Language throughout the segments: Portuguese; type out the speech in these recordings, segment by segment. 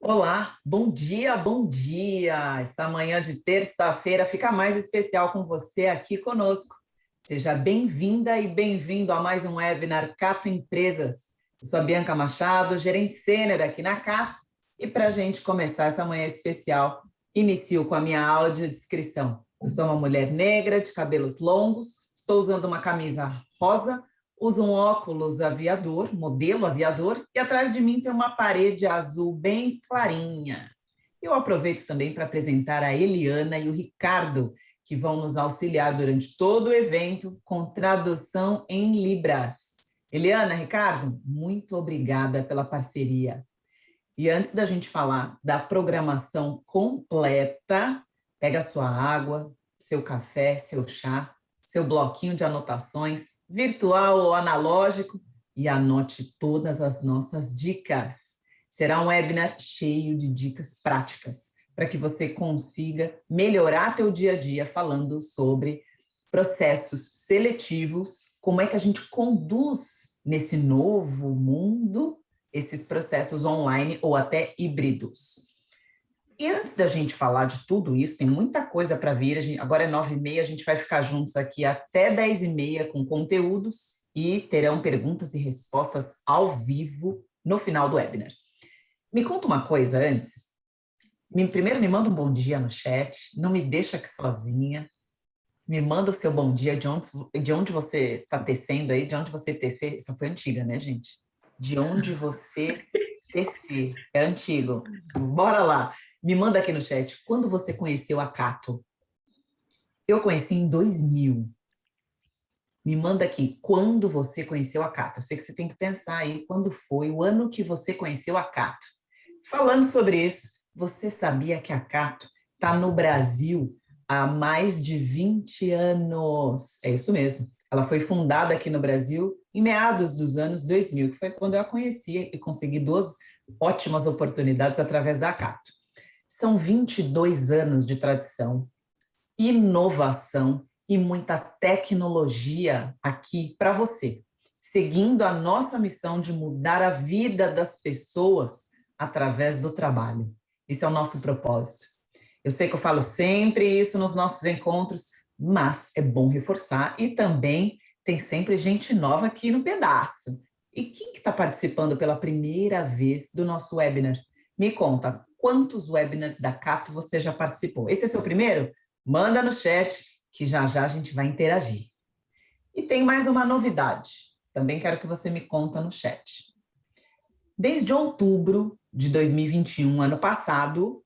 Olá, bom dia, bom dia! Essa manhã de terça-feira fica mais especial com você aqui conosco. Seja bem-vinda e bem-vindo a mais um webinar Cato Empresas. Eu sou a Bianca Machado, gerente sênior aqui na Cato, e para a gente começar essa manhã especial, inicio com a minha audiodescrição. Eu sou uma mulher negra, de cabelos longos, estou usando uma camisa rosa, uso um óculos aviador, modelo aviador, e atrás de mim tem uma parede azul bem clarinha. Eu aproveito também para apresentar a Eliana e o Ricardo, que vão nos auxiliar durante todo o evento com tradução em Libras. Eliana, Ricardo, muito obrigada pela parceria. E antes da gente falar da programação completa, pega sua água, seu café, seu chá, seu bloquinho de anotações, virtual ou analógico, e anote todas as nossas dicas. Será um webinar cheio de dicas práticas para que você consiga melhorar teu dia a dia falando sobre processos seletivos, como é que a gente conduz nesse novo mundo esses processos online ou até híbridos. E antes da gente falar de tudo isso, tem muita coisa para vir. Agora é 9h30, a gente vai ficar juntos aqui até 10h30 com conteúdos e terão perguntas e respostas ao vivo no final do webinar. Me conta uma coisa antes. Primeiro me manda um bom dia no chat, não me deixa aqui sozinha. Me manda o seu bom dia, de onde você está tecendo aí, de onde você tecer. Essa foi antiga, né, gente? De onde você tecer. É antigo. Bora lá. Me manda aqui no chat. Quando você conheceu a Cato? Eu conheci em 2000. Me manda aqui. Quando você conheceu a Cato? Eu sei que você tem que pensar aí quando foi o ano que você conheceu a Cato. Falando sobre isso, você sabia que a Cato está no Brasil há mais de 20 anos? É isso mesmo. Ela foi fundada aqui no Brasil em meados dos anos 2000, que foi quando eu a conheci e consegui duas ótimas oportunidades através da Cato. São 22 anos de tradição, inovação e muita tecnologia aqui para você, seguindo a nossa missão de mudar a vida das pessoas através do trabalho. Esse é o nosso propósito. Eu sei que eu falo sempre isso nos nossos encontros, mas é bom reforçar e também tem sempre gente nova aqui no pedaço. E quem que está participando pela primeira vez do nosso webinar? Me conta, quantos webinars da Cato você já participou? Esse é seu primeiro? Manda no chat que já já a gente vai interagir. E tem mais uma novidade. Também quero que você me conta no chat. Desde outubro de 2021, ano passado,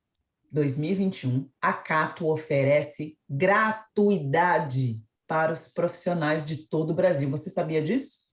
2021, a Cato oferece gratuidade para os profissionais de todo o Brasil. Você sabia disso?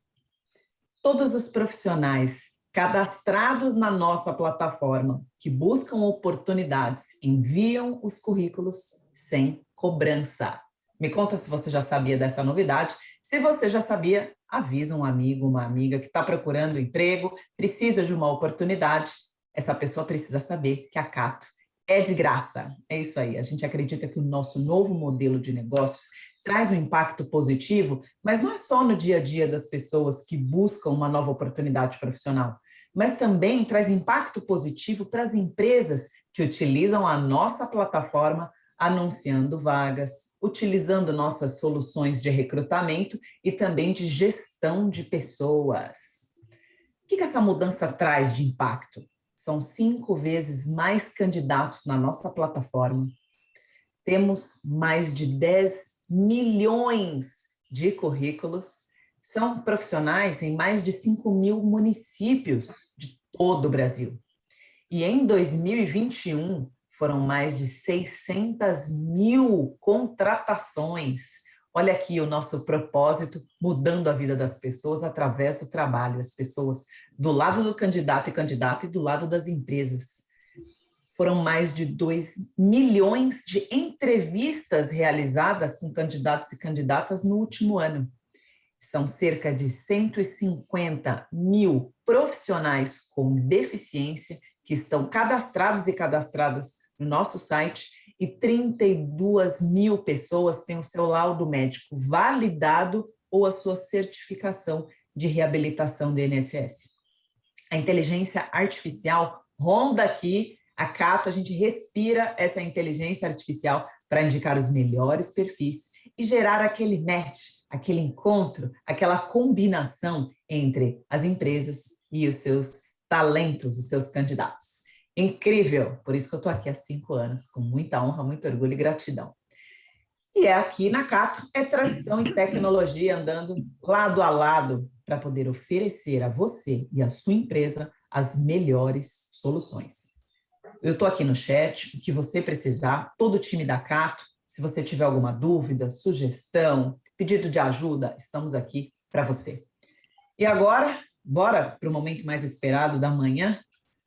Todos os profissionais cadastrados na nossa plataforma que buscam oportunidades enviam os currículos sem cobrança. Me conta se você já sabia dessa novidade. Se você já sabia, avisa um amigo, uma amiga que está procurando emprego, precisa de uma oportunidade. Essa pessoa precisa saber que a Cato é de graça. É isso aí. A gente acredita que o nosso novo modelo de negócios traz um impacto positivo, mas não é só no dia a dia das pessoas que buscam uma nova oportunidade profissional, mas também traz impacto positivo para as empresas que utilizam a nossa plataforma anunciando vagas, utilizando nossas soluções de recrutamento e também de gestão de pessoas. O que essa mudança traz de impacto? São 5 vezes mais candidatos na nossa plataforma. Temos mais de 10 milhões de currículos. São profissionais em mais de 5.000 municípios de todo o Brasil. E em 2021, foram mais de 600.000 contratações. Olha aqui o nosso propósito, mudando a vida das pessoas através do trabalho. As pessoas do lado do candidato e candidata e do lado das empresas. Foram mais de 2 milhões de entrevistas realizadas com candidatos e candidatas no último ano. São cerca de 150.000 profissionais com deficiência que estão cadastrados e cadastradas no nosso site e 32.000 pessoas têm o seu laudo médico validado ou a sua certificação de reabilitação do INSS. A inteligência artificial ronda aqui, a Cato, a gente respira essa inteligência artificial para indicar os melhores perfis e gerar aquele match, aquele encontro, aquela combinação entre as empresas e os seus talentos, os seus candidatos. Incrível! Por isso que eu estou aqui há 5 anos, com muita honra, muito orgulho e gratidão. E é aqui na Cato, é tradição e tecnologia andando lado a lado para poder oferecer a você e a sua empresa as melhores soluções. Eu estou aqui no chat, o que você precisar, todo o time da Cato, se você tiver alguma dúvida, sugestão, pedido de ajuda, estamos aqui para você. E agora, bora para o momento mais esperado da manhã?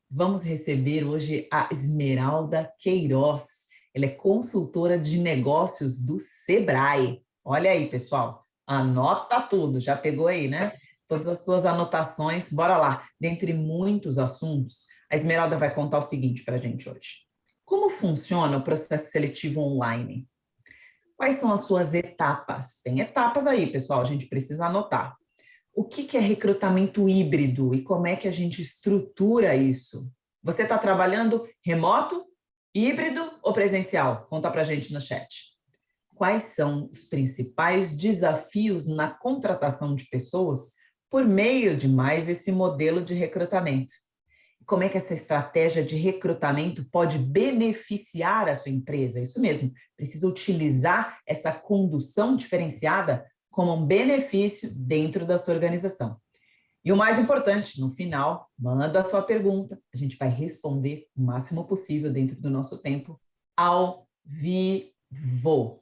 Vamos receber hoje a Esmeralda Queiroz. Ela é consultora de negócios do Sebrae. Olha aí, pessoal, anota tudo. Já pegou aí, né? Todas as suas anotações. Bora lá. Dentre muitos assuntos, a Esmeralda vai contar o seguinte para a gente hoje. Como funciona o processo seletivo online? Quais são as suas etapas? Tem etapas aí, pessoal, a gente precisa anotar. O que é recrutamento híbrido e como é que a gente estrutura isso? Você está trabalhando remoto, híbrido ou presencial? Conta para a gente no chat. Quais são os principais desafios na contratação de pessoas por meio de mais esse modelo de recrutamento? Como é que essa estratégia de recrutamento pode beneficiar a sua empresa? Isso mesmo, precisa utilizar essa condução diferenciada como um benefício dentro da sua organização. E o mais importante, no final, manda a sua pergunta, a gente vai responder o máximo possível dentro do nosso tempo, ao vivo.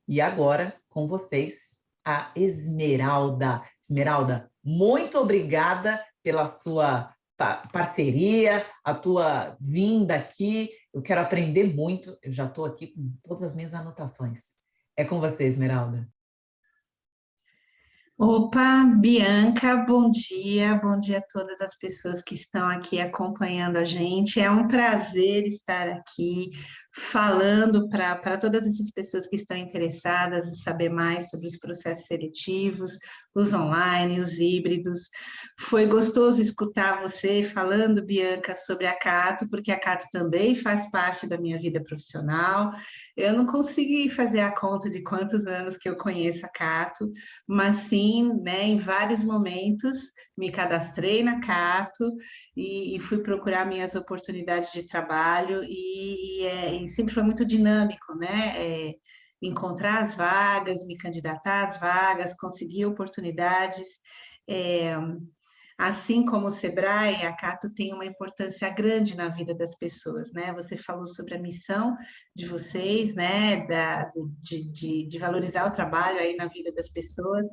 E agora, com vocês, a Esmeralda. Esmeralda, muito obrigada pela sua parceria, a tua vinda aqui. Eu quero aprender muito, eu já estou aqui com todas as minhas anotações. É com você, Esmeralda. Opa, Bianca, bom dia a todas as pessoas que estão aqui acompanhando a gente. É um prazer estar aqui falando para todas essas pessoas que estão interessadas em saber mais sobre os processos seletivos, os online, os híbridos. Foi gostoso escutar você falando, Bianca, sobre a Cato, porque a Cato também faz parte da minha vida profissional. Eu não consegui fazer a conta de quantos anos que eu conheço a Cato, mas sim, né, em vários momentos me cadastrei na Cato e fui procurar minhas oportunidades de trabalho e sempre foi muito dinâmico, né? Encontrar as vagas, me candidatar às vagas, conseguir oportunidades. É, Assim como o Sebrae, a Cato tem uma importância grande na vida das pessoas, né? Você falou sobre a missão de vocês, né? De valorizar o trabalho aí na vida das pessoas.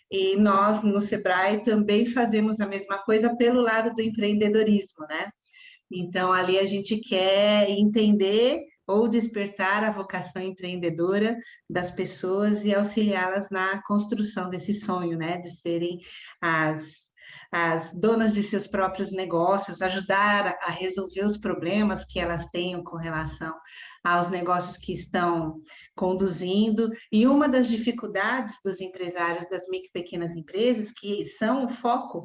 E nós, no Sebrae, também fazemos a mesma coisa pelo lado do empreendedorismo, né? Então, ali a gente quer entender ou despertar a vocação empreendedora das pessoas e auxiliá-las na construção desse sonho, né? De serem as donas de seus próprios negócios, ajudar a resolver os problemas que elas tenham com relação aos negócios que estão conduzindo. E uma das dificuldades dos empresários das micro e pequenas empresas, que são o foco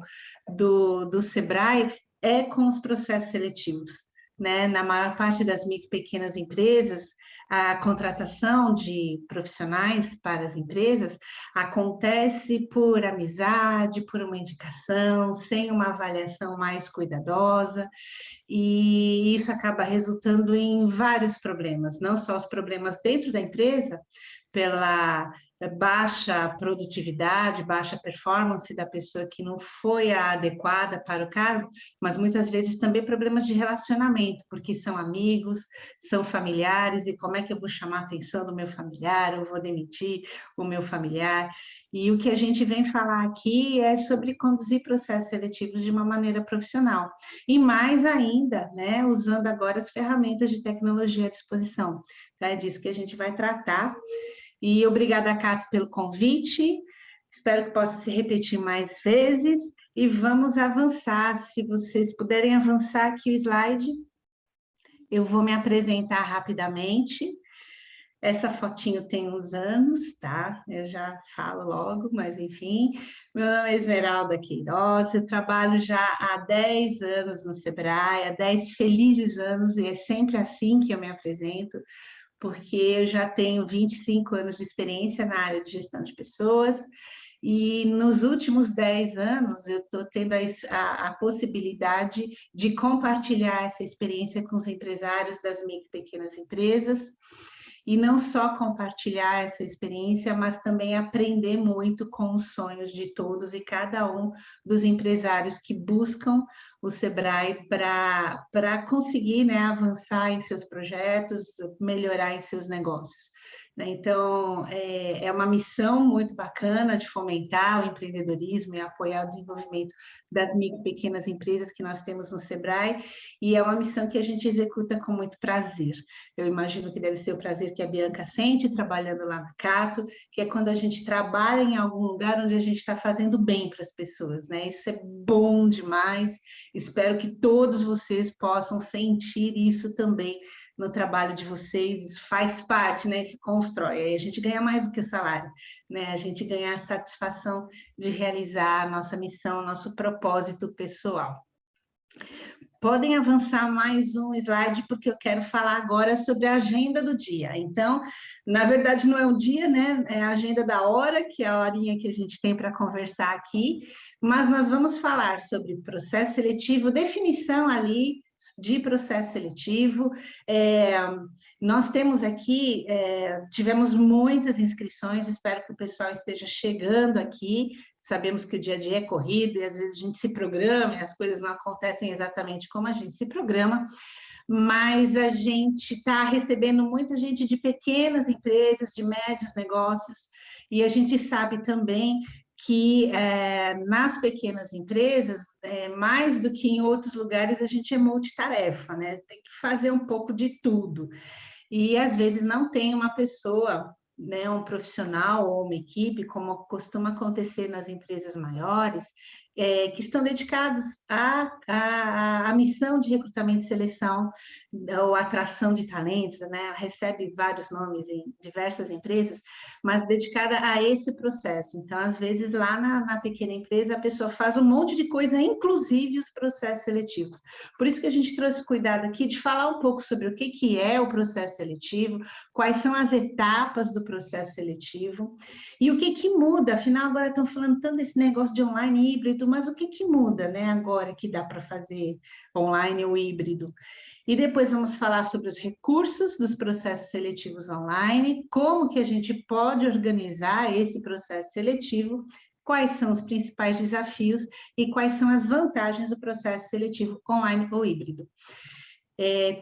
do Sebrae, é com os processos seletivos. Né? Na maior parte das micro e pequenas empresas, a contratação de profissionais para as empresas acontece por amizade, por uma indicação, sem uma avaliação mais cuidadosa, e isso acaba resultando em vários problemas, não só os problemas dentro da empresa, pela baixa produtividade, baixa performance da pessoa que não foi a adequada para o cargo, mas muitas vezes também problemas de relacionamento, porque são amigos, são familiares, e como é que eu vou chamar a atenção do meu familiar, eu vou demitir o meu familiar. E o que a gente vem falar aqui é sobre conduzir processos seletivos de uma maneira profissional. E mais ainda, né, usando agora as ferramentas de tecnologia à disposição. Então, é disso que a gente vai tratar. E obrigada, Cato, pelo convite. Espero que possa se repetir mais vezes. E vamos avançar. Se vocês puderem avançar aqui o slide, eu vou me apresentar rapidamente. Essa fotinho tem uns anos, tá? Eu já falo logo, mas enfim. Meu nome é Esmeralda Queiroz, eu trabalho já há 10 anos no Sebrae, há 10 felizes anos, e é sempre assim que eu me apresento, porque eu já tenho 25 anos de experiência na área de gestão de pessoas, e nos últimos 10 anos eu estou tendo a possibilidade de compartilhar essa experiência com os empresários das micro e pequenas empresas, e não só compartilhar essa experiência, mas também aprender muito com os sonhos de todos e cada um dos empresários que buscam o Sebrae para conseguir, né, avançar em seus projetos, melhorar em seus negócios. Então, é uma missão muito bacana de fomentar o empreendedorismo e apoiar o desenvolvimento das micro e pequenas empresas que nós temos no Sebrae, e é uma missão que a gente executa com muito prazer. Eu imagino que deve ser o prazer que a Bianca sente trabalhando lá na Cato, que é quando a gente trabalha em algum lugar onde a gente está fazendo bem para as pessoas, né? Isso é bom demais. Espero que todos vocês possam sentir isso também no trabalho de vocês. Isso faz parte, né? Isso constrói. Aí a gente ganha mais do que o salário, né? A gente ganha a satisfação de realizar a nossa missão, nosso propósito pessoal. Podem avançar mais um slide, porque eu quero falar agora sobre a agenda do dia. Então, na verdade, não é um dia, né? É a agenda da hora, que é a horinha que a gente tem para conversar aqui, mas nós vamos falar sobre processo seletivo, definição ali de processo seletivo. Nós temos aqui, tivemos muitas inscrições, espero que o pessoal esteja chegando aqui. Sabemos que o dia a dia é corrido e às vezes a gente se programa e as coisas não acontecem exatamente como a gente se programa, mas a gente está recebendo muita gente de pequenas empresas, de médios negócios, e a gente sabe também que nas pequenas empresas, mais do que em outros lugares, a gente é multitarefa, né? Tem que fazer um pouco de tudo. E às vezes não tem uma pessoa, né, um profissional ou uma equipe, como costuma acontecer nas empresas maiores, que estão dedicados à missão de recrutamento e seleção ou atração de talentos, né? Recebe vários nomes em diversas empresas, mas dedicada a esse processo. Então, às vezes, lá na pequena empresa, a pessoa faz um monte de coisa, inclusive os processos seletivos. Por isso que a gente trouxe cuidado aqui de falar um pouco sobre o que é o processo seletivo, quais são as etapas do processo seletivo e o que muda. Afinal, agora estão falando tanto desse negócio de online e híbrido, mas o que muda, né, agora que dá para fazer online ou híbrido? E depois vamos falar sobre os recursos dos processos seletivos online, como que a gente pode organizar esse processo seletivo, quais são os principais desafios e quais são as vantagens do processo seletivo online ou híbrido.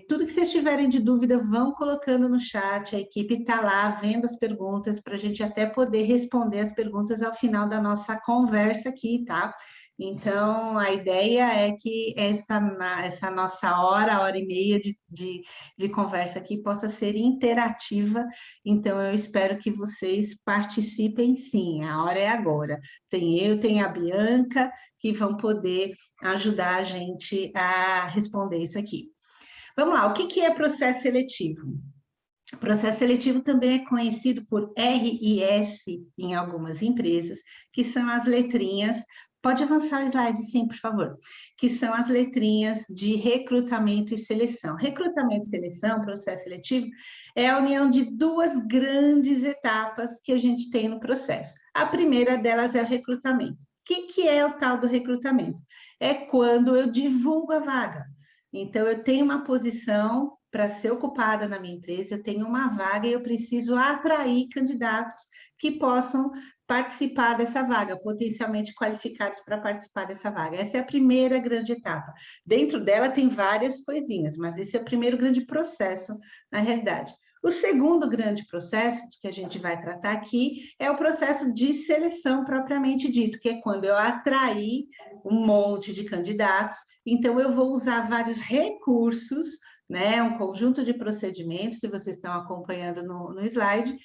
Tudo que vocês tiverem de dúvida, vão colocando no chat, a equipe está lá vendo as perguntas, para a gente até poder responder as perguntas ao final da nossa conversa aqui, tá? Então, a ideia é que essa nossa hora e meia de conversa aqui possa ser interativa, então eu espero que vocês participem sim, a hora é agora. Tem a Bianca, que vão poder ajudar a gente a responder isso aqui. Vamos lá, o que é processo seletivo? O processo seletivo também é conhecido por RIS em algumas empresas, que são as letrinhas. Pode avançar o slide, sim, por favor. Que são as letrinhas de recrutamento e seleção. Recrutamento e seleção, processo seletivo, é a união de duas grandes etapas que a gente tem no processo. A primeira delas é o recrutamento. O que é o tal do recrutamento? É quando eu divulgo a vaga. Então, eu tenho uma posição para ser ocupada na minha empresa, eu tenho uma vaga e eu preciso atrair candidatos que possam participar dessa vaga, potencialmente qualificados para participar dessa vaga. Essa é a primeira grande etapa. Dentro dela tem várias coisinhas, mas esse é o primeiro grande processo, na realidade. O segundo grande processo que a gente vai tratar aqui é o processo de seleção propriamente dito, que é quando eu atrair um monte de candidatos, então eu vou usar vários recursos, né, um conjunto de procedimentos, se vocês estão acompanhando no slide,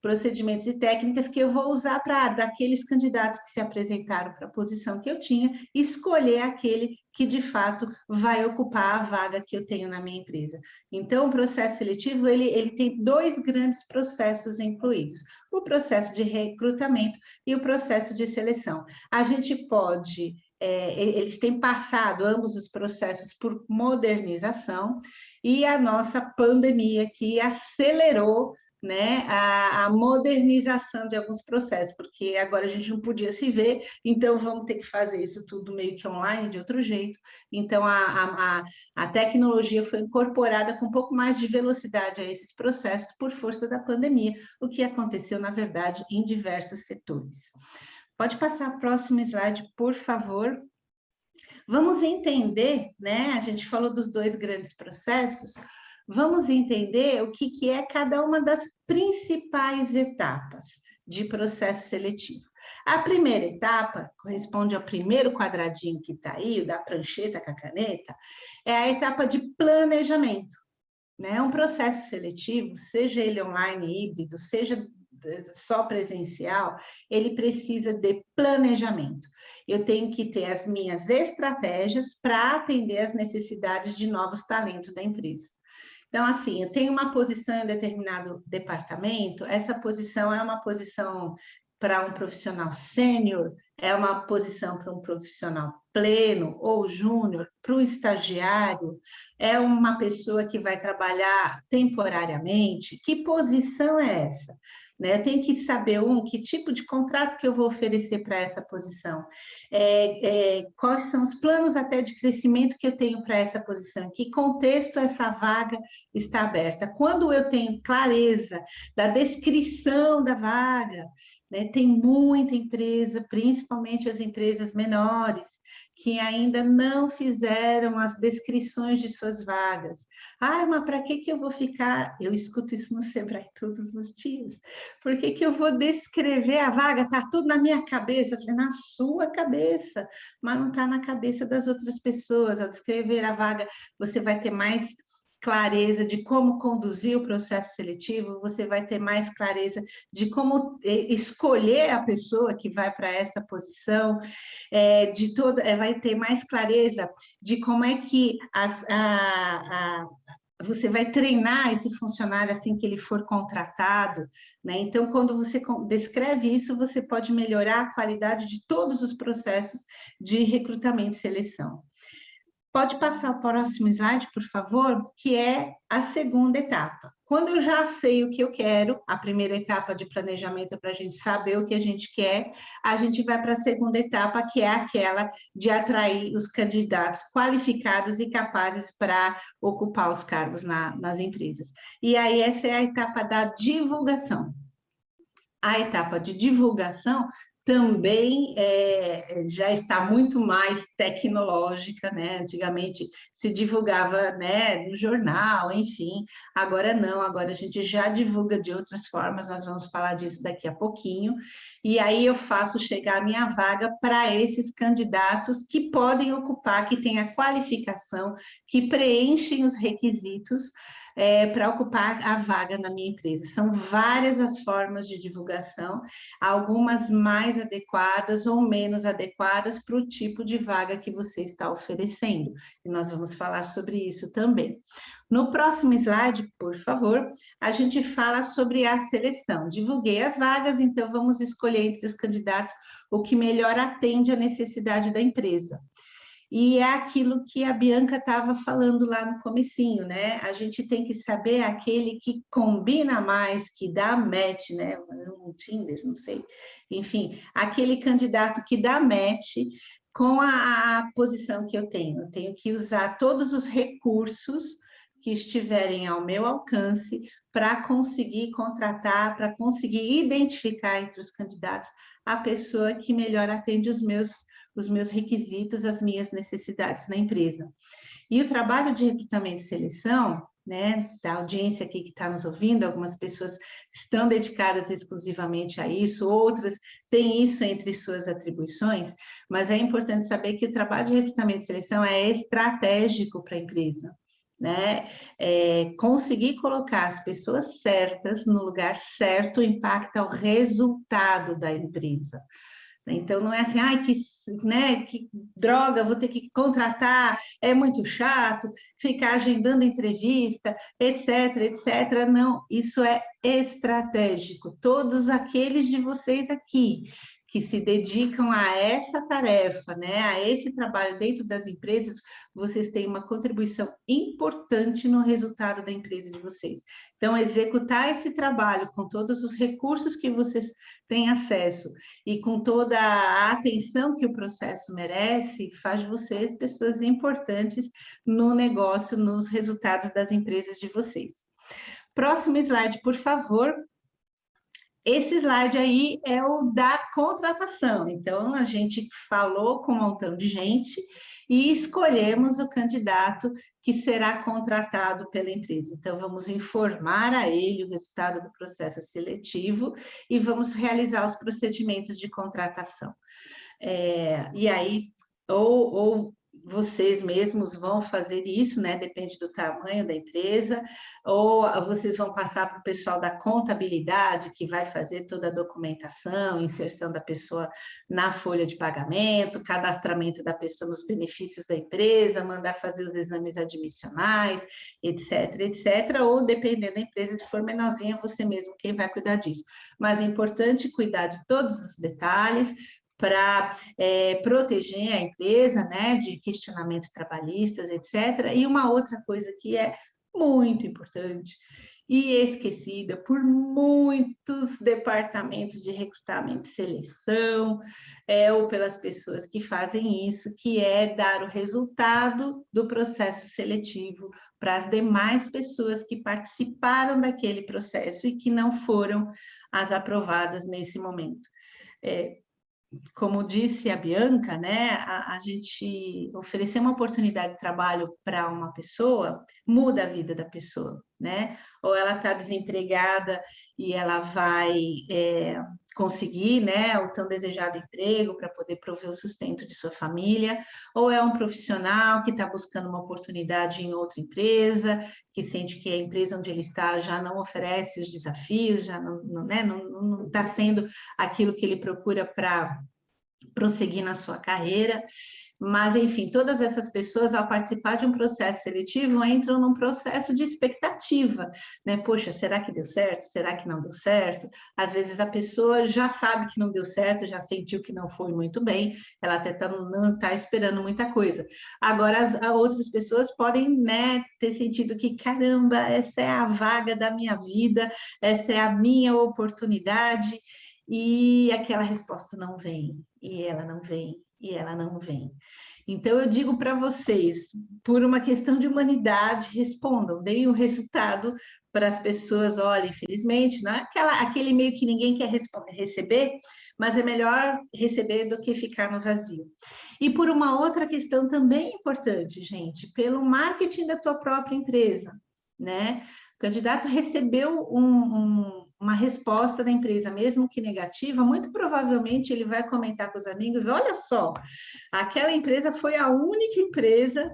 procedimentos e técnicas que eu vou usar para, daqueles candidatos que se apresentaram para a posição que eu tinha, escolher aquele que, de fato, vai ocupar a vaga que eu tenho na minha empresa. Então, o processo seletivo, ele tem dois grandes processos incluídos: o processo de recrutamento e o processo de seleção. A gente pode... eles têm passado ambos os processos por modernização, e a nossa pandemia que acelerou, né, a modernização de alguns processos, porque agora a gente não podia se ver, então vamos ter que fazer isso tudo meio que online, de outro jeito. Então, a tecnologia foi incorporada com um pouco mais de velocidade a esses processos por força da pandemia, o que aconteceu, na verdade, em diversos setores. Pode passar a próxima slide, por favor. Vamos entender, né? A gente falou dos dois grandes processos, vamos entender o que é cada uma das principais etapas de processo seletivo. A primeira etapa, corresponde ao primeiro quadradinho que está aí, o da prancheta com a caneta, é a etapa de planejamento, né? Um processo seletivo, seja ele online, híbrido, seja só presencial, ele precisa de planejamento. Eu tenho que ter as minhas estratégias para atender às necessidades de novos talentos da empresa. Então, assim, eu tenho uma posição em determinado departamento, essa posição é uma posição para um profissional sênior, é uma posição para um profissional pleno ou júnior, para um estagiário, é uma pessoa que vai trabalhar temporariamente. Que posição é essa? Né? Eu tenho que saber, que tipo de contrato que eu vou oferecer para essa posição, quais são os planos até de crescimento que eu tenho para essa posição, em que contexto essa vaga está aberta. Quando eu tenho clareza da descrição da vaga, né, tem muita empresa, principalmente as empresas menores, que ainda não fizeram as descrições de suas vagas. Ah, mas para que eu vou ficar? Eu escuto isso no Sebrae todos os dias. Por que eu vou descrever a vaga? Está tudo na minha cabeça. Eu falei, na sua cabeça, mas não está na cabeça das outras pessoas. Ao descrever a vaga, você vai ter mais clareza de como conduzir o processo seletivo, você vai ter mais clareza de como escolher a pessoa que vai para essa posição, vai ter mais clareza de como é que você vai treinar esse funcionário assim que ele for contratado, né? Então, quando você descreve isso, você pode melhorar a qualidade de todos os processos de recrutamento e seleção. Pode passar o próximo slide, por favor, que é a segunda etapa. Quando eu já sei o que eu quero, a primeira etapa de planejamento é para a gente saber o que a gente quer, a gente vai para a segunda etapa, que é aquela de atrair os candidatos qualificados e capazes para ocupar os cargos nas empresas. E aí, essa é a etapa da divulgação. A etapa de divulgação também já está muito mais tecnológica, né? Antigamente se divulgava, né, no jornal, enfim, agora não, agora a gente já divulga de outras formas, nós vamos falar disso daqui a pouquinho, e aí eu faço chegar a minha vaga para esses candidatos que podem ocupar, que têm a qualificação, que preenchem os requisitos para ocupar a vaga na minha empresa. São várias as formas de divulgação, algumas mais adequadas ou menos adequadas para o tipo de vaga que você está oferecendo. E nós vamos falar sobre isso também. No próximo slide, por favor, a gente fala sobre a seleção. Divulguei as vagas, então vamos escolher entre os candidatos o que melhor atende à necessidade da empresa. E é aquilo que a Bianca estava falando lá no comecinho, né? A gente tem que saber aquele que combina mais, que dá match, né? Um Tinder, não sei. Enfim, aquele candidato que dá match com a posição que eu tenho. Eu tenho que usar todos os recursos que estiverem ao meu alcance para conseguir contratar, para conseguir identificar entre os candidatos a pessoa que melhor atende os meus requisitos, as minhas necessidades na empresa. E o trabalho de recrutamento e seleção, né, da audiência aqui que está nos ouvindo, algumas pessoas estão dedicadas exclusivamente a isso, outras têm isso entre suas atribuições, mas é importante saber que o trabalho de recrutamento e seleção é estratégico para a empresa. né? Conseguir colocar as pessoas certas no lugar certo impacta o resultado da empresa. Então, não é assim, ai, né, que droga, vou ter que contratar, é muito chato, ficar agendando entrevista, etc, etc. Não, isso é estratégico. Todos aqueles de vocês aqui que se dedicam a essa tarefa, né, a esse trabalho dentro das empresas, vocês têm uma contribuição importante no resultado da empresa de vocês. Então, executar esse trabalho com todos os recursos que vocês têm acesso e com toda a atenção que o processo merece, faz de vocês pessoas importantes no negócio, nos resultados das empresas de vocês. Próximo slide, por favor. Esse slide aí é o da contratação. Então, a gente falou com um montão de gente e escolhemos o candidato que será contratado pela empresa. Então, vamos informar a ele o resultado do processo seletivo e vamos realizar os procedimentos de contratação. E aí, ou vocês mesmos vão fazer isso, né? Depende do tamanho da empresa, ou vocês vão passar para o pessoal da contabilidade, que vai fazer toda a documentação, inserção da pessoa na folha de pagamento, cadastramento da pessoa nos benefícios da empresa, mandar fazer os exames admissionais, etc, etc, ou dependendo da empresa, se for menorzinha, você mesmo quem vai cuidar disso. Mas é importante cuidar de todos os detalhes, para proteger a empresa, né, de questionamentos trabalhistas, etc. E uma outra coisa que é muito importante e esquecida por muitos departamentos de recrutamento e seleção, ou pelas pessoas que fazem isso, que é dar o resultado do processo seletivo para as demais pessoas que participaram daquele processo e que não foram as aprovadas nesse momento. Como disse a Bianca, né, a gente oferecer uma oportunidade de trabalho para uma pessoa muda a vida da pessoa, né? Ou ela está desempregada e ela vai conseguir, né, o tão desejado emprego para poder prover o sustento de sua família, ou é um profissional que está buscando uma oportunidade em outra empresa, que sente que a empresa onde ele está já não oferece os desafios, já não está sendo aquilo que ele procura para prosseguir na sua carreira. Mas, enfim, todas essas pessoas, ao participar de um processo seletivo, entram num processo de expectativa, né? Poxa, será que deu certo? Será que não deu certo? Às vezes a pessoa já sabe que não deu certo, já sentiu que não foi muito bem, ela até não está esperando muita coisa. Agora, as outras pessoas podem, né, ter sentido que, caramba, essa é a vaga da minha vida, essa é a minha oportunidade, e aquela resposta não vem, e ela não vem, e ela não vem. Então, eu digo para vocês, por uma questão de humanidade, respondam, deem o resultado para as pessoas. Olha, infelizmente, não é aquele e-mail que ninguém quer receber, mas é melhor receber do que ficar no vazio. E por uma outra questão também importante, gente, pelo marketing da tua própria empresa, né? O candidato recebeu uma resposta da empresa, mesmo que negativa, muito provavelmente ele vai comentar com os amigos, olha só, aquela empresa foi a única empresa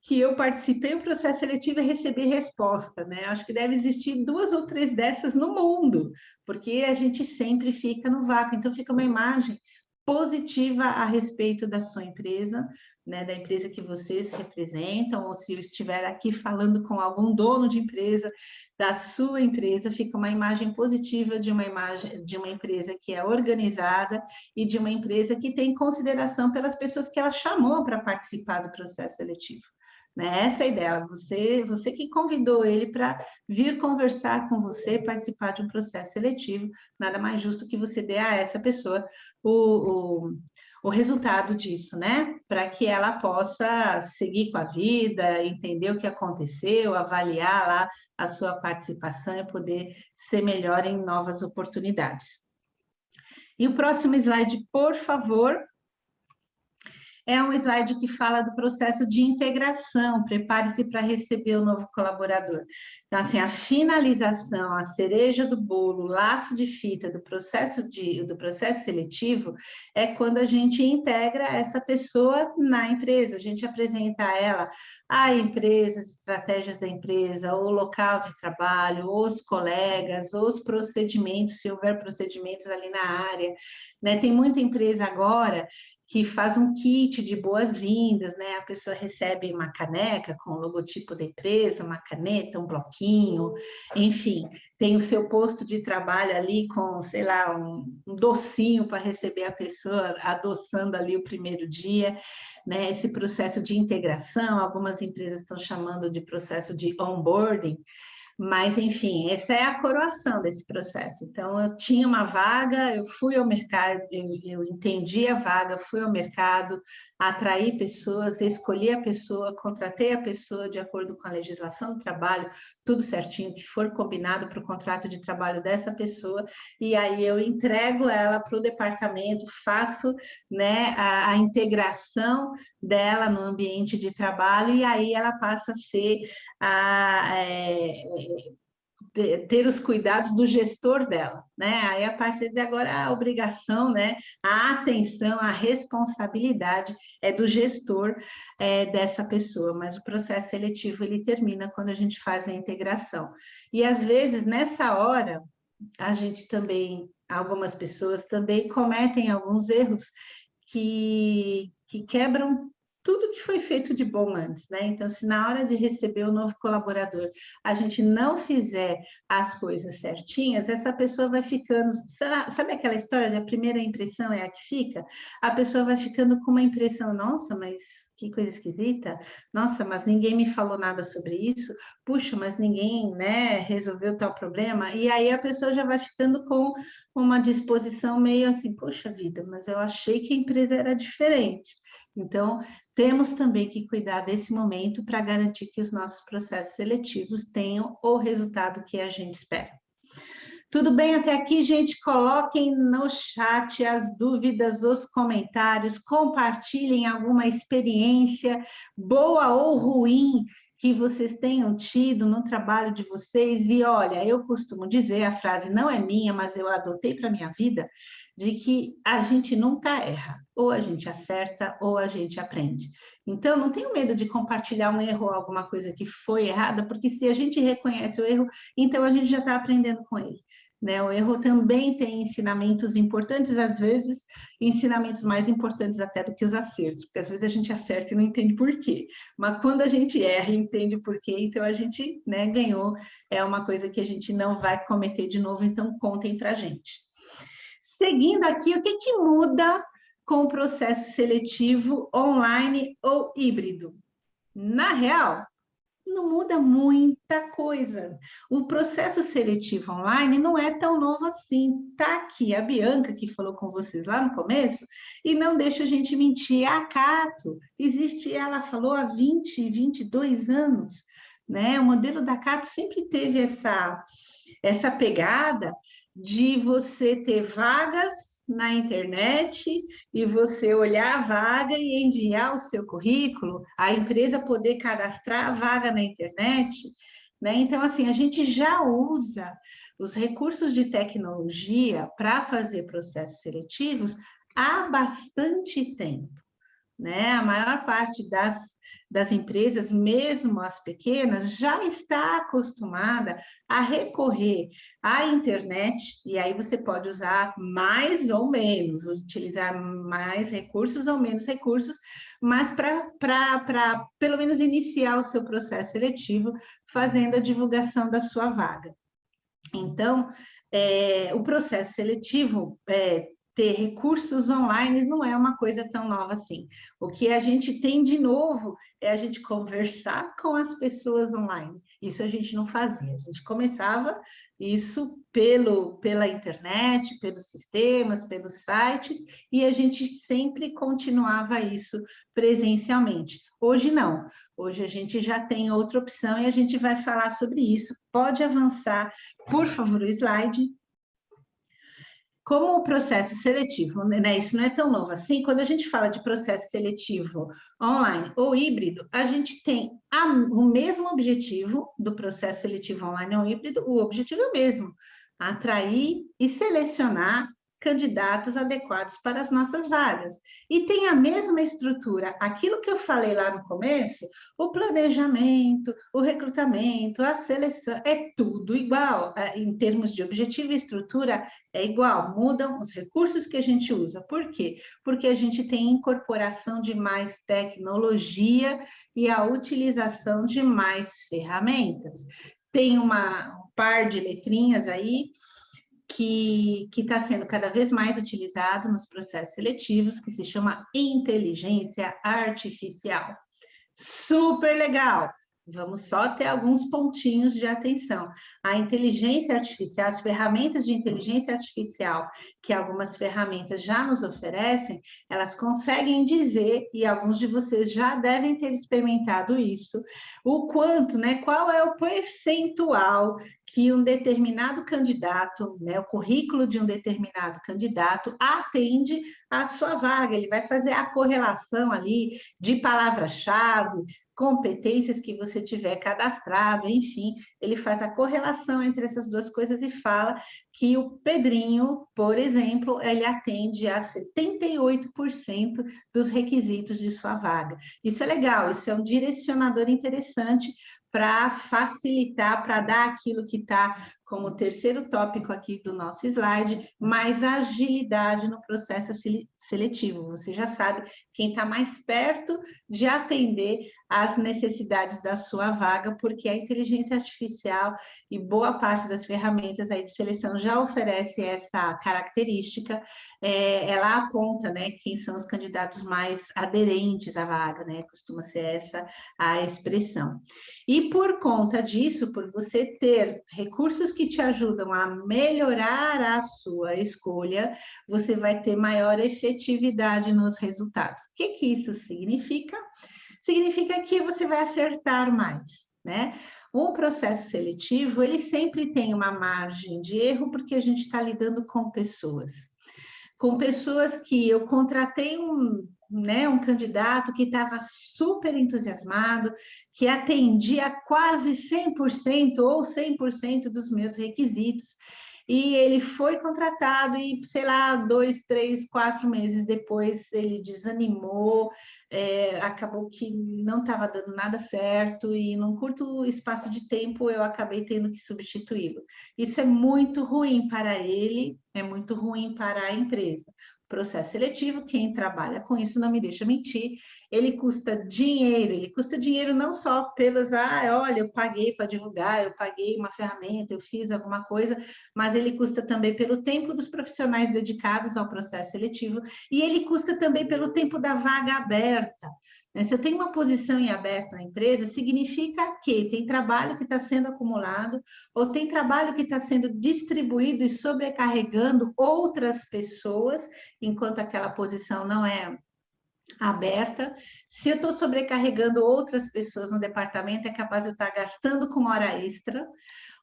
que eu participei do processo seletivo e recebi resposta, né? Acho que deve existir 2 ou 3 dessas no mundo, porque a gente sempre fica no vácuo, então fica uma imagem positiva a respeito da sua empresa, né, da empresa que vocês representam, ou se eu estiver aqui falando com algum dono de empresa, da sua empresa, fica uma imagem positiva de uma empresa que é organizada e de uma empresa que tem consideração pelas pessoas que ela chamou para participar do processo seletivo. Né? Essa é a ideia, você que convidou ele para vir conversar com você, participar de um processo seletivo, nada mais justo que você dê a essa pessoa o resultado disso, né? Para que ela possa seguir com a vida, entender o que aconteceu, avaliar lá a sua participação e poder ser melhor em novas oportunidades. E o próximo slide, por favor. é um slide que fala do processo de integração. Prepare-se para receber o novo colaborador. Então, assim, a finalização, a cereja do bolo, o laço de fita do processo seletivo é quando a gente integra essa pessoa na empresa. A gente apresenta a ela a empresa, as estratégias da empresa, o local de trabalho, os colegas, os procedimentos, se houver procedimentos ali na área, né? Tem muita empresa agora que faz um kit de boas-vindas, né? A pessoa recebe uma caneca com o logotipo da empresa, uma caneta, um bloquinho, enfim, tem o seu posto de trabalho ali com, sei lá, um docinho para receber a pessoa adoçando ali o primeiro dia, né? Esse processo de integração, algumas empresas estão chamando de processo de onboarding, mas, enfim, essa é a coroação desse processo. Então, eu tinha uma vaga, eu fui ao mercado, eu entendi a vaga, fui ao mercado, atraí pessoas, escolhi a pessoa, contratei a pessoa de acordo com a legislação do trabalho, tudo certinho, que for combinado para o contrato de trabalho dessa pessoa, e aí eu entrego ela para o departamento, faço, né, a integração dela no ambiente de trabalho, e aí ela passa a ser ter os cuidados do gestor dela, né? Aí, a partir de agora, a obrigação, né? A atenção, a responsabilidade é do gestor dessa pessoa, mas o processo seletivo, ele termina quando a gente faz a integração. E, às vezes, nessa hora, a gente também, algumas pessoas também cometem alguns erros que quebram tudo que foi feito de bom antes, né? Então, se na hora de receber o novo colaborador a gente não fizer as coisas certinhas, essa pessoa vai ficando, sabe aquela história de a primeira impressão é a que fica? A pessoa vai ficando com uma impressão, nossa, mas que coisa esquisita, nossa, mas ninguém me falou nada sobre isso, puxa, mas ninguém, né, resolveu tal problema, e aí a pessoa já vai ficando com uma disposição meio assim, poxa vida, mas eu achei que a empresa era diferente. Então, temos também que cuidar desse momento para garantir que os nossos processos seletivos tenham o resultado que a gente espera. Tudo bem até aqui, gente? Coloquem no chat as dúvidas, os comentários, compartilhem alguma experiência boa ou ruim que vocês tenham tido no trabalho de vocês. E olha, eu costumo dizer, a frase não é minha, mas eu adotei para a minha vida, de que a gente nunca erra. Ou a gente acerta, ou a gente aprende. Então, não tenho medo de compartilhar um erro ou alguma coisa que foi errada, porque se a gente reconhece o erro, então a gente já está aprendendo com ele. Né? O erro também tem ensinamentos importantes, às vezes, ensinamentos mais importantes até do que os acertos, porque às vezes a gente acerta e não entende por quê. Mas quando a gente erra e entende por quê, então a gente, né, ganhou, é uma coisa que a gente não vai cometer de novo, então contem para a gente. Seguindo aqui, o que muda com o processo seletivo online ou híbrido? Na real, não muda muita coisa. O processo seletivo online não é tão novo assim. Tá aqui a Bianca, que falou com vocês lá no começo, e não deixa a gente mentir. A Cato, existe, ela falou há 20, 22 anos, né? O modelo da Cato sempre teve essa pegada de você ter vagas na internet e você olhar a vaga e enviar o seu currículo, a empresa poder cadastrar a vaga na internet, né? Então, assim, a gente já usa os recursos de tecnologia para fazer processos seletivos há bastante tempo, né? A maior parte das empresas, mesmo as pequenas, já está acostumada a recorrer à internet, e aí você pode usar mais ou menos, utilizar mais recursos ou menos recursos, mas para pelo menos iniciar o seu processo seletivo, fazendo a divulgação da sua vaga. Então, o processo seletivo ter recursos online não é uma coisa tão nova assim. O que a gente tem de novo é a gente conversar com as pessoas online. Isso a gente não fazia. A gente começava isso pela internet, pelos sistemas, pelos sites, e a gente sempre continuava isso presencialmente. Hoje não. Hoje a gente já tem outra opção e a gente vai falar sobre isso. Pode avançar, por favor, o slide. como o processo seletivo, né, isso não é tão novo assim, quando a gente fala de processo seletivo online ou híbrido, a gente tem o mesmo objetivo do processo seletivo online ou híbrido, o objetivo é o mesmo, atrair e selecionar candidatos adequados para as nossas vagas. E tem a mesma estrutura, aquilo que eu falei lá no começo, o planejamento, o recrutamento, a seleção, é tudo igual, em termos de objetivo e estrutura, é igual, mudam os recursos que a gente usa. Por quê? Porque a gente tem incorporação de mais tecnologia e a utilização de mais ferramentas. Tem um par de letrinhas aí que está sendo cada vez mais utilizado nos processos seletivos, que se chama inteligência artificial. Super legal! Vamos só ter alguns pontinhos de atenção. A inteligência artificial, as ferramentas de inteligência artificial que algumas ferramentas já nos oferecem, elas conseguem dizer, e alguns de vocês já devem ter experimentado isso, o quanto, né? Qual é o percentual que um determinado candidato, né, o currículo de um determinado candidato atende à sua vaga. Ele vai fazer a correlação ali de palavra-chave, competências que você tiver cadastrado, enfim, ele faz a correlação entre essas duas coisas e fala que o Pedrinho, por exemplo, ele atende a 78% dos requisitos de sua vaga. Isso é legal, isso é um direcionador interessante para facilitar, para dar aquilo que está como terceiro tópico aqui do nosso slide, mais agilidade no processo seletivo. Você já sabe quem está mais perto de atender às necessidades da sua vaga, porque a inteligência artificial e boa parte das ferramentas aí de seleção já oferece essa característica, ela aponta, né, quem são os candidatos mais aderentes à vaga, né, costuma ser essa a expressão. E por conta disso, por você ter recursos que te ajudam a melhorar a sua escolha, você vai ter maior efetividade nos resultados. O que isso significa? Significa que você vai acertar mais, né? O processo seletivo, ele sempre tem uma margem de erro, porque a gente está lidando com pessoas que eu contratei um candidato que estava super entusiasmado, que atendia quase 100% ou 100% dos meus requisitos, e ele foi contratado e, sei lá, 2, 3, 4 meses depois ele desanimou, acabou que não estava dando nada certo e num curto espaço de tempo eu acabei tendo que substituí-lo. Isso é muito ruim para ele, é muito ruim para a empresa. Processo seletivo, quem trabalha com isso não me deixa mentir, ele custa dinheiro não só pelas, olha, eu paguei para divulgar, eu paguei uma ferramenta, eu fiz alguma coisa, mas ele custa também pelo tempo dos profissionais dedicados ao processo seletivo e ele custa também pelo tempo da vaga aberta. Se eu tenho uma posição em aberto na empresa, significa que tem trabalho que está sendo acumulado ou tem trabalho que está sendo distribuído e sobrecarregando outras pessoas, enquanto aquela posição não é aberta. Se eu estou sobrecarregando outras pessoas no departamento, é capaz de eu estar gastando com hora extra,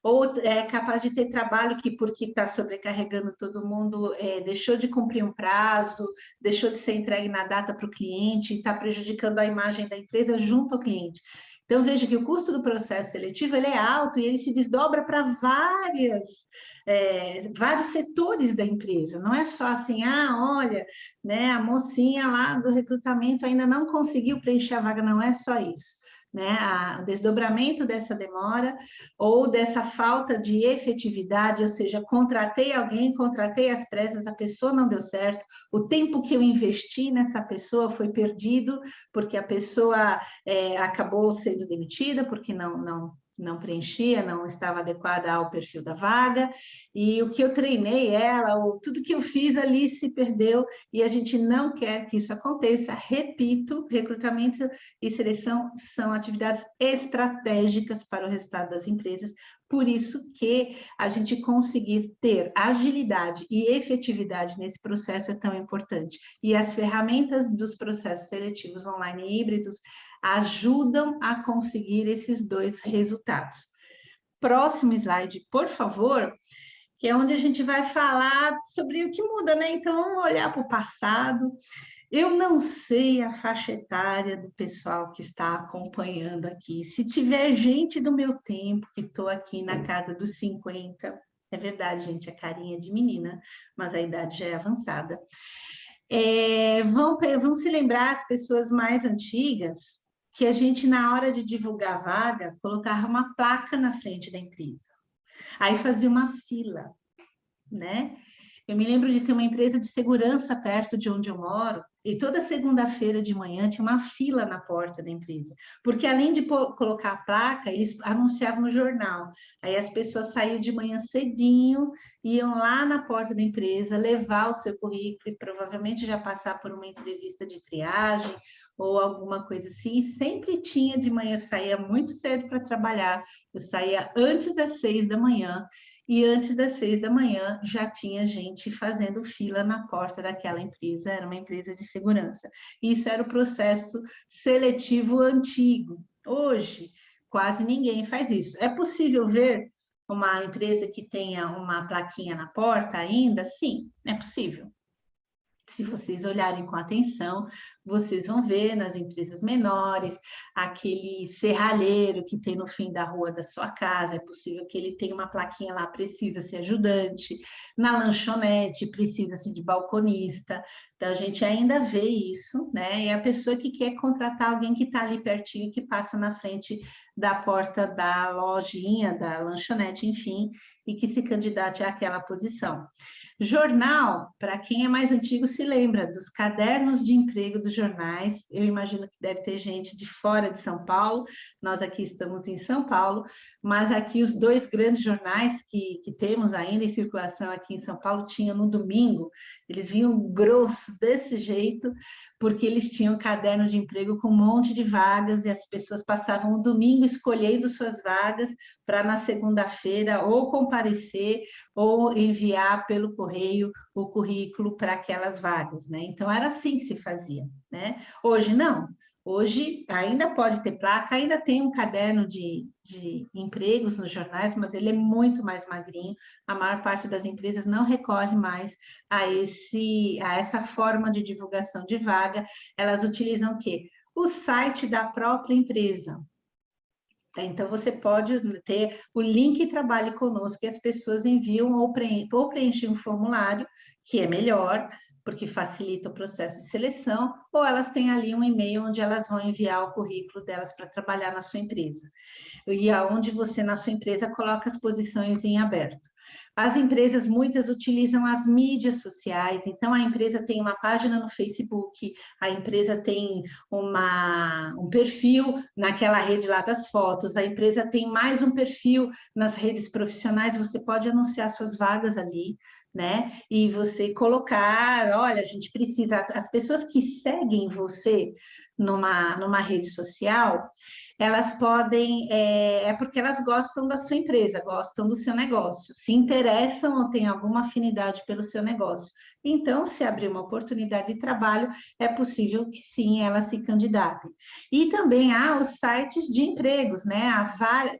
ou é capaz de ter trabalho que, porque está sobrecarregando todo mundo, deixou de cumprir um prazo, deixou de ser entregue na data para o cliente, está prejudicando a imagem da empresa junto ao cliente. Então, veja que o custo do processo seletivo ele é alto e ele se desdobra para vários setores da empresa. Não é só assim, olha, né, a mocinha lá do recrutamento ainda não conseguiu preencher a vaga, não é só isso. Né, o desdobramento dessa demora ou dessa falta de efetividade, ou seja, contratei alguém, contratei às pressas, a pessoa não deu certo, o tempo que eu investi nessa pessoa foi perdido, porque a pessoa acabou sendo demitida, porque não preenchia, não estava adequada ao perfil da vaga, e o que eu treinei ela, ou tudo que eu fiz ali se perdeu, e a gente não quer que isso aconteça. Repito, recrutamento e seleção são atividades estratégicas para o resultado das empresas, por isso que a gente conseguir ter agilidade e efetividade nesse processo é tão importante. E as ferramentas dos processos seletivos online e híbridos ajudam a conseguir esses dois resultados. Próximo slide, por favor, que é onde a gente vai falar sobre o que muda, né? Então, vamos olhar para o passado. Eu não sei a faixa etária do pessoal que está acompanhando aqui. Se tiver gente do meu tempo, que estou aqui na casa dos 50, é verdade, gente, é carinha de menina, mas a idade já é avançada. Vão se lembrar as pessoas mais antigas que a gente, na hora de divulgar vaga, colocava uma placa na frente da empresa. Aí fazia uma fila, né? Eu me lembro de ter uma empresa de segurança perto de onde eu moro, e toda segunda-feira de manhã tinha uma fila na porta da empresa, porque além de colocar a placa, eles anunciavam no jornal. Aí as pessoas saíam de manhã cedinho, iam lá na porta da empresa, levar o seu currículo e provavelmente já passar por uma entrevista de triagem ou alguma coisa assim. Sempre tinha de manhã, eu saía muito cedo para trabalhar, eu saía antes das 6 da manhã, e antes das 6 da manhã já tinha gente fazendo fila na porta daquela empresa, era uma empresa de segurança. Isso era o processo seletivo antigo. Hoje, quase ninguém faz isso. É possível ver uma empresa que tenha uma plaquinha na porta ainda? Sim, é possível. Se vocês olharem com atenção, vocês vão ver nas empresas menores, aquele serralheiro que tem no fim da rua da sua casa, é possível que ele tenha uma plaquinha lá, precisa-se ajudante, na lanchonete, precisa-se de balconista, então a gente ainda vê isso, né? É a pessoa que quer contratar alguém que está ali pertinho, que passa na frente da porta da lojinha, da lanchonete, enfim, e que se candidate àquela posição. Jornal, para quem é mais antigo, se lembra dos cadernos de emprego dos jornais. Eu imagino que deve ter gente de fora de São Paulo, nós aqui estamos em São Paulo, mas aqui os dois grandes jornais que temos ainda em circulação aqui em São Paulo tinham no domingo, eles vinham grosso desse jeito, porque eles tinham caderno de emprego com um monte de vagas e as pessoas passavam o domingo escolhendo suas vagas para na segunda-feira ou comparecer ou enviar pelo correio o currículo para aquelas vagas, né? Então era assim que se fazia, né? Hoje não. Hoje ainda pode ter placa, ainda tem um caderno de empregos nos jornais, mas ele é muito mais magrinho. A maior parte das empresas não recorre mais a essa forma de divulgação de vaga. Elas utilizam o quê? O site da própria empresa. Então, você pode ter o link Trabalhe Conosco, que as pessoas enviam ou preenchem um formulário, que é melhor, porque facilita o processo de seleção, ou elas têm ali um e-mail onde elas vão enviar o currículo delas para trabalhar na sua empresa. E aonde você, na sua empresa, coloca as posições em aberto. As empresas, muitas utilizam as mídias sociais, então a empresa tem uma página no Facebook, a empresa tem um perfil naquela rede lá das fotos, a empresa tem mais um perfil nas redes profissionais, você pode anunciar suas vagas ali, né? E você colocar, olha, a gente precisa, as pessoas que seguem você numa rede social, elas podem, é porque elas gostam da sua empresa, gostam do seu negócio, se interessam ou têm alguma afinidade pelo seu negócio. Então, se abrir uma oportunidade de trabalho, é possível que sim, elas se candidatem. E também há os sites de empregos, né?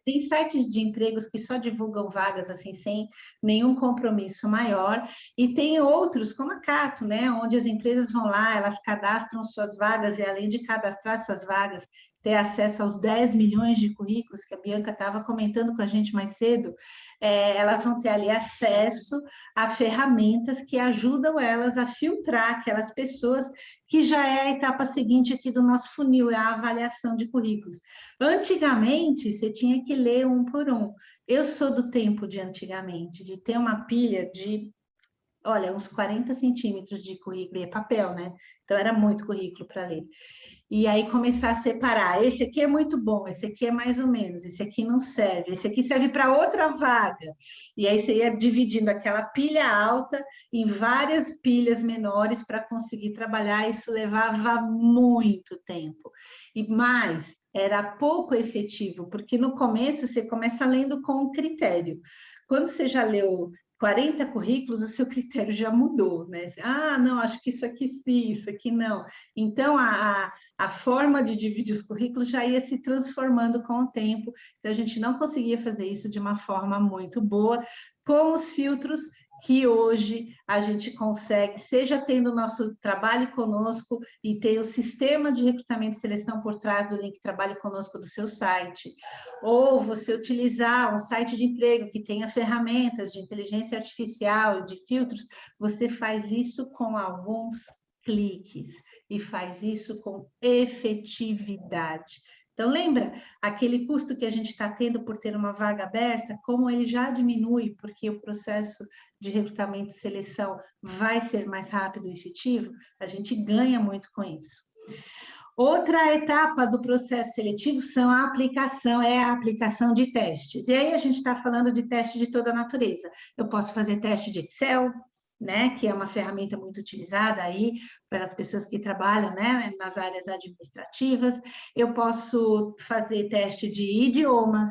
Tem sites de empregos que só divulgam vagas assim, sem nenhum compromisso maior, e tem outros, como a Cato, né? Onde as empresas vão lá, elas cadastram suas vagas, e além de cadastrar suas vagas, ter acesso aos 10 milhões de currículos que a Bianca estava comentando com a gente mais cedo, elas vão ter ali acesso a ferramentas que ajudam elas a filtrar aquelas pessoas, que já é a etapa seguinte aqui do nosso funil, é a avaliação de currículos. Antigamente, você tinha que ler um por um. Eu sou do tempo de antigamente, de ter uma pilha de, olha, uns 40 centímetros de currículo, e é papel, né? Então, era muito currículo para ler. E aí começar a separar, esse aqui é muito bom, esse aqui é mais ou menos, esse aqui não serve, esse aqui serve para outra vaga. E aí você ia dividindo aquela pilha alta em várias pilhas menores para conseguir trabalhar, isso levava muito tempo. E mais, era pouco efetivo, porque no começo você começa lendo com critério. Quando você já leu 40 currículos, o seu critério já mudou, né? Ah, não, acho que isso aqui sim, isso aqui não. Então, a forma de dividir os currículos já ia se transformando com o tempo, então a gente não conseguia fazer isso de uma forma muito boa, com os filtros que hoje a gente consegue, seja tendo o nosso Trabalhe Conosco e ter o sistema de recrutamento e seleção por trás do link Trabalhe Conosco do seu site, ou você utilizar um site de emprego que tenha ferramentas de inteligência artificial e de filtros, você faz isso com alguns cliques e faz isso com efetividade. Então, lembra aquele custo que a gente está tendo por ter uma vaga aberta, como ele já diminui, porque o processo de recrutamento e seleção vai ser mais rápido e efetivo? A gente ganha muito com isso. Outra etapa do processo seletivo é a aplicação de testes. E aí a gente está falando de teste de toda a natureza. Eu posso fazer teste de Excel, né, que é uma ferramenta muito utilizada aí pelas pessoas que trabalham, né, nas áreas administrativas. Eu posso fazer teste de idiomas,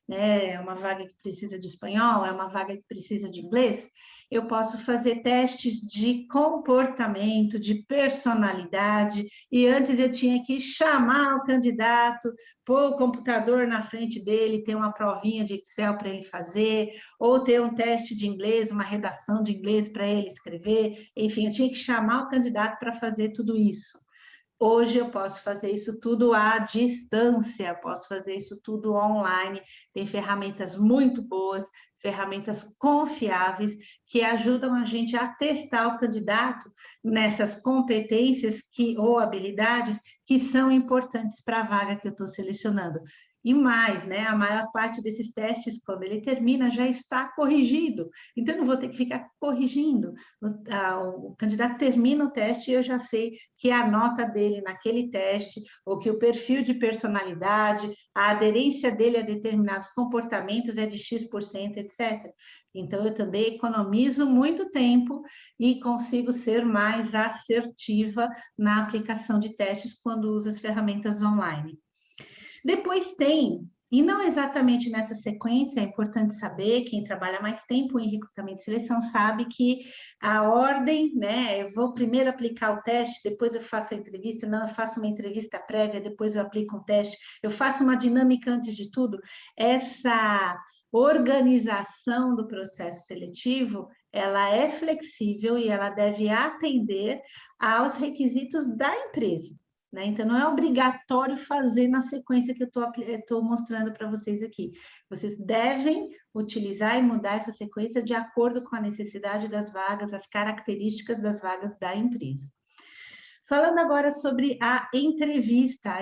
né, é uma vaga que precisa de espanhol, é uma vaga que precisa de inglês. Eu posso fazer testes de comportamento, de personalidade, e antes eu tinha que chamar o candidato, pôr o computador na frente dele, ter uma provinha de Excel para ele fazer, ou ter um teste de inglês, uma redação de inglês para ele escrever, enfim, eu tinha que chamar o candidato para fazer tudo isso. Hoje eu posso fazer isso tudo à distância, posso fazer isso tudo online. Tem ferramentas muito boas, ferramentas confiáveis, que ajudam a gente a testar o candidato nessas competências ou habilidades que são importantes para a vaga que eu estou selecionando. E mais, né? A maior parte desses testes, quando ele termina, já está corrigido. Então, eu não vou ter que ficar corrigindo. O candidato termina o teste e eu já sei que a nota dele naquele teste, ou que o perfil de personalidade, a aderência dele a determinados comportamentos é de X%, etc. Então, eu também economizo muito tempo e consigo ser mais assertiva na aplicação de testes quando uso as ferramentas online. Depois tem, e não exatamente nessa sequência, é importante saber, quem trabalha mais tempo em recrutamento e seleção sabe que a ordem, né, eu vou primeiro aplicar o teste, depois eu faço a entrevista, não, eu faço uma entrevista prévia, depois eu aplico um teste, eu faço uma dinâmica antes de tudo. Essa organização do processo seletivo, ela é flexível e ela deve atender aos requisitos da empresa. Então, não é obrigatório fazer na sequência que eu estou mostrando para vocês aqui. Vocês devem utilizar e mudar essa sequência de acordo com a necessidade das vagas, as características das vagas da empresa. Falando agora sobre a entrevista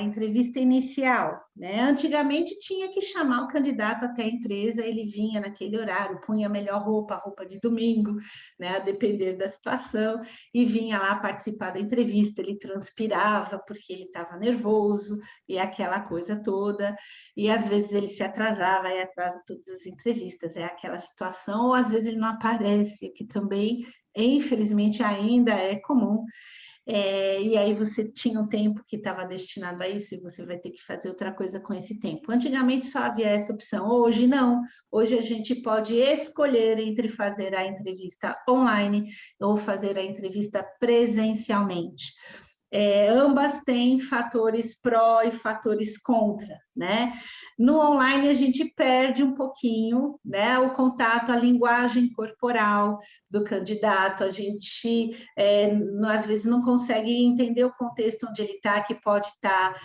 inicial, né? Antigamente tinha que chamar o candidato até a empresa, ele vinha naquele horário, punha a melhor roupa, a roupa de domingo, né? A depender da situação, e vinha lá participar da entrevista, ele transpirava porque ele estava nervoso, e aquela coisa toda, e às vezes ele se atrasava, e atrasa todas as entrevistas, é aquela situação, ou às vezes ele não aparece, que também, infelizmente, ainda é comum. E aí você tinha um tempo que estava destinado a isso e você vai ter que fazer outra coisa com esse tempo. Antigamente só havia essa opção, hoje não. Hoje a gente pode escolher entre fazer a entrevista online ou fazer a entrevista presencialmente. Ambas têm fatores pró e fatores contra, né? No online a gente perde um pouquinho, né? O contato, a linguagem corporal do candidato, a gente às vezes não consegue entender o contexto onde ele está, que pode estar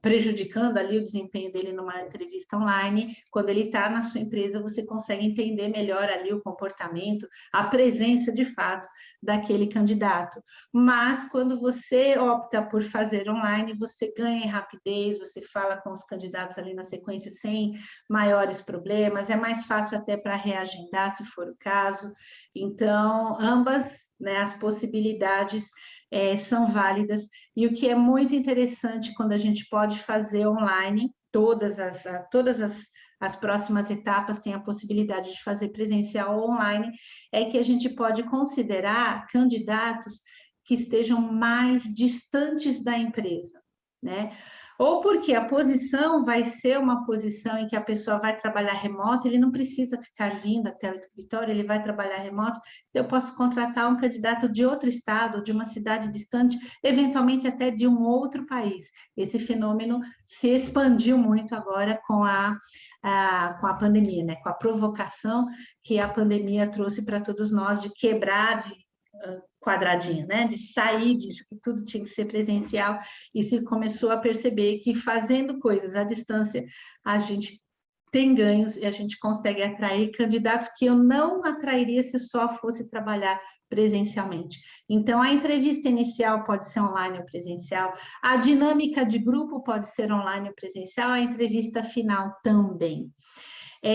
prejudicando ali o desempenho dele numa entrevista online. Quando ele está na sua empresa, você consegue entender melhor ali o comportamento, a presença de fato daquele candidato. Mas quando você opta por fazer online, você ganha em rapidez, você fala com os candidatos ali na sequência sem maiores problemas, é mais fácil até para reagendar, se for o caso. Então, ambas, né, as possibilidades são válidas. E o que é muito interessante quando a gente pode fazer online, todas as próximas etapas têm a possibilidade de fazer presencial ou online, é que a gente pode considerar candidatos que estejam mais distantes da empresa, né? ou porque a posição vai ser uma posição em que a pessoa vai trabalhar remoto, ele não precisa ficar vindo até o escritório, ele vai trabalhar remoto, então eu posso contratar um candidato de outro estado, de uma cidade distante, eventualmente até de um outro país. Esse fenômeno se expandiu muito agora com a pandemia, né? Com a provocação que a pandemia trouxe para todos nós de quebrar de quadradinho, né? De sair disso, que tudo tinha que ser presencial, e se começou a perceber que fazendo coisas à distância, a gente tem ganhos e a gente consegue atrair candidatos que eu não atrairia se só fosse trabalhar presencialmente. Então, a entrevista inicial pode ser online ou presencial, a dinâmica de grupo pode ser online ou presencial, a entrevista final também.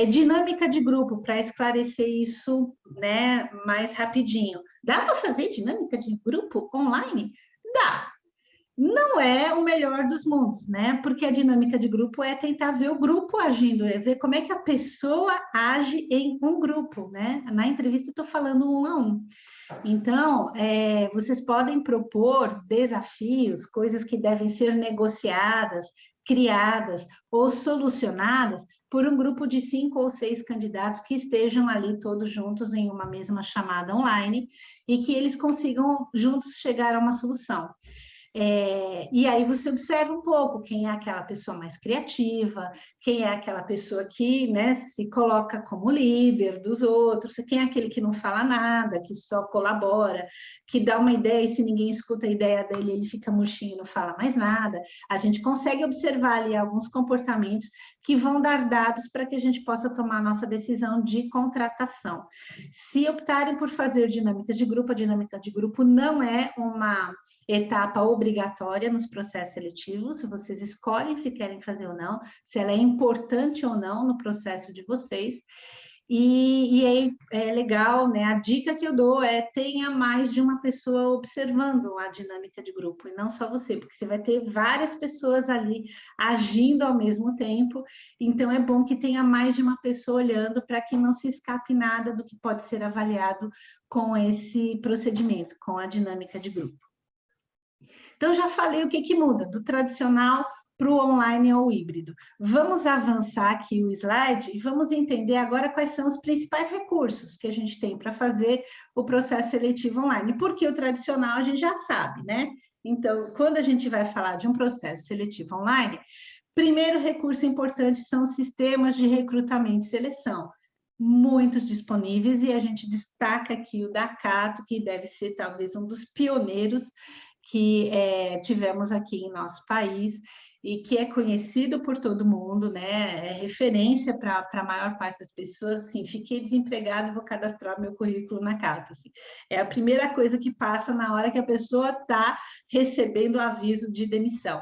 Dinâmica de grupo, para esclarecer isso, né, mais rapidinho. Dá para fazer dinâmica de grupo online? Dá. Não é o melhor dos mundos, né? Porque a dinâmica de grupo é tentar ver o grupo agindo, é ver como é que a pessoa age em um grupo, né? Na entrevista eu estou falando 1 a 1. Então, vocês podem propor desafios, coisas que devem ser negociadas, criadas ou solucionadas por um grupo de 5 ou 6 candidatos que estejam ali todos juntos em uma mesma chamada online e que eles consigam juntos chegar a uma solução. E aí você observa um pouco quem é aquela pessoa mais criativa, quem é aquela pessoa que, né, se coloca como líder dos outros, quem é aquele que não fala nada, que só colabora, que dá uma ideia e se ninguém escuta a ideia dele, ele fica murchinho e não fala mais nada. A gente consegue observar ali alguns comportamentos que vão dar dados para que a gente possa tomar a nossa decisão de contratação. Se optarem por fazer dinâmicas de grupo, a dinâmica de grupo não é uma etapa obrigatória nos processos seletivos, vocês escolhem se querem fazer ou não, se ela é importante ou não no processo de vocês, e é legal, né? A dica que eu dou é tenha mais de uma pessoa observando a dinâmica de grupo, e não só você, porque você vai ter várias pessoas ali agindo ao mesmo tempo, então é bom que tenha mais de uma pessoa olhando para que não se escape nada do que pode ser avaliado com esse procedimento, com a dinâmica de grupo. Então, já falei o que muda do tradicional para o online ou híbrido. Vamos avançar aqui o slide e vamos entender agora quais são os principais recursos que a gente tem para fazer o processo seletivo online. Porque o tradicional a gente já sabe, né? Então, quando a gente vai falar de um processo seletivo online, primeiro recurso importante são os sistemas de recrutamento e seleção. Muitos disponíveis, e a gente destaca aqui o da Cato, que deve ser talvez um dos pioneiros que tivemos aqui em nosso país e que é conhecido por todo mundo, né? É referência para a maior parte das pessoas. Assim, fiquei desempregado, vou cadastrar meu currículo na Cato. Assim. É a primeira coisa que passa na hora que a pessoa está recebendo o aviso de demissão.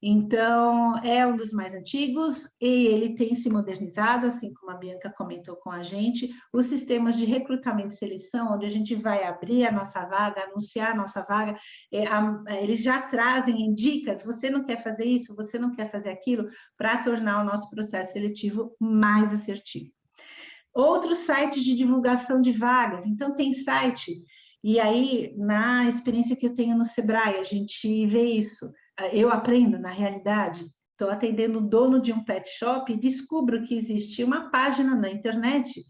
Então, é um dos mais antigos e ele tem se modernizado, assim como a Bianca comentou com a gente, os sistemas de recrutamento e seleção, onde a gente vai abrir a nossa vaga, anunciar a nossa vaga, eles já trazem dicas, você não quer fazer isso, você não quer fazer aquilo, para tornar o nosso processo seletivo mais assertivo. Outros sites de divulgação de vagas, então tem site, e aí, na experiência que eu tenho no Sebrae, a gente vê isso, eu aprendo, na realidade, estou atendendo o dono de um pet shop e descubro que existe uma página na internet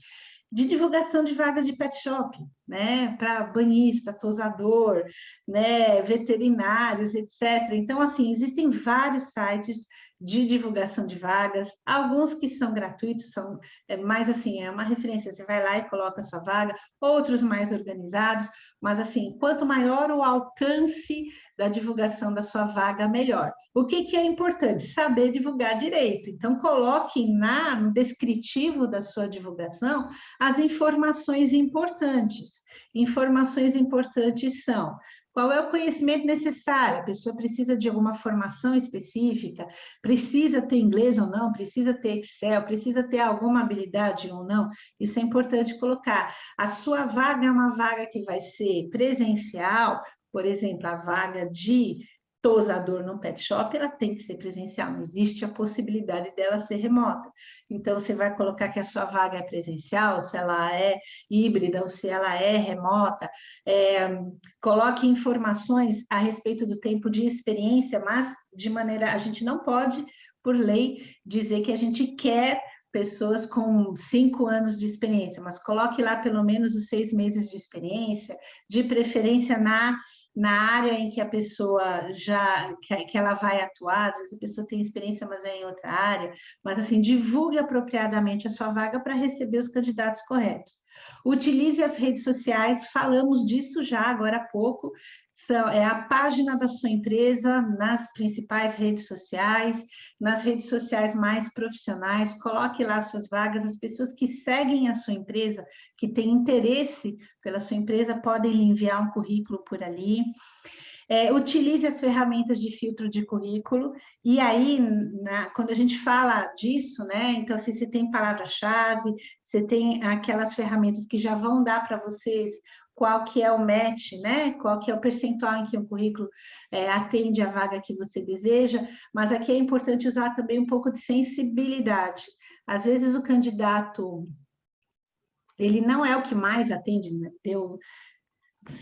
de divulgação de vagas de pet shop, né, para banhista, tosador, né, veterinários, etc. Então, assim, existem vários sites de divulgação de vagas, alguns que são gratuitos, são mais assim, é uma referência, você vai lá e coloca a sua vaga, outros mais organizados, mas assim, quanto maior o alcance da divulgação da sua vaga, melhor. O que é importante? Saber divulgar direito. Então, coloque no descritivo da sua divulgação as informações importantes. Informações importantes são: qual é o conhecimento necessário? A pessoa precisa de alguma formação específica? Precisa ter inglês ou não? Precisa ter Excel? Precisa ter alguma habilidade ou não? Isso é importante colocar. A sua vaga é uma vaga que vai ser presencial, por exemplo, a vaga de tosador no pet shop, ela tem que ser presencial, não existe a possibilidade dela ser remota. Então, você vai colocar que a sua vaga é presencial, se ela é híbrida ou se ela é remota, coloque informações a respeito do tempo de experiência, mas de maneira, a gente não pode, por lei, dizer que a gente quer pessoas com 5 anos de experiência, mas coloque lá pelo menos os 6 meses de experiência, de preferência na área em que a pessoa que ela vai atuar, às vezes a pessoa tem experiência, mas é em outra área, mas assim, divulgue apropriadamente a sua vaga para receber os candidatos corretos. Utilize as redes sociais, falamos disso já agora há pouco, é a página da sua empresa nas principais redes sociais, nas redes sociais mais profissionais, coloque lá suas vagas, as pessoas que seguem a sua empresa, que têm interesse pela sua empresa, podem lhe enviar um currículo por ali. Utilize as ferramentas de filtro de currículo, e aí, quando a gente fala disso, né, então, se você tem palavra-chave, você tem aquelas ferramentas que já vão dar para vocês qual que é o match, né, qual que é o percentual em que o currículo atende à vaga que você deseja, mas aqui é importante usar também um pouco de sensibilidade. Às vezes o candidato, ele não é o que mais atende, né?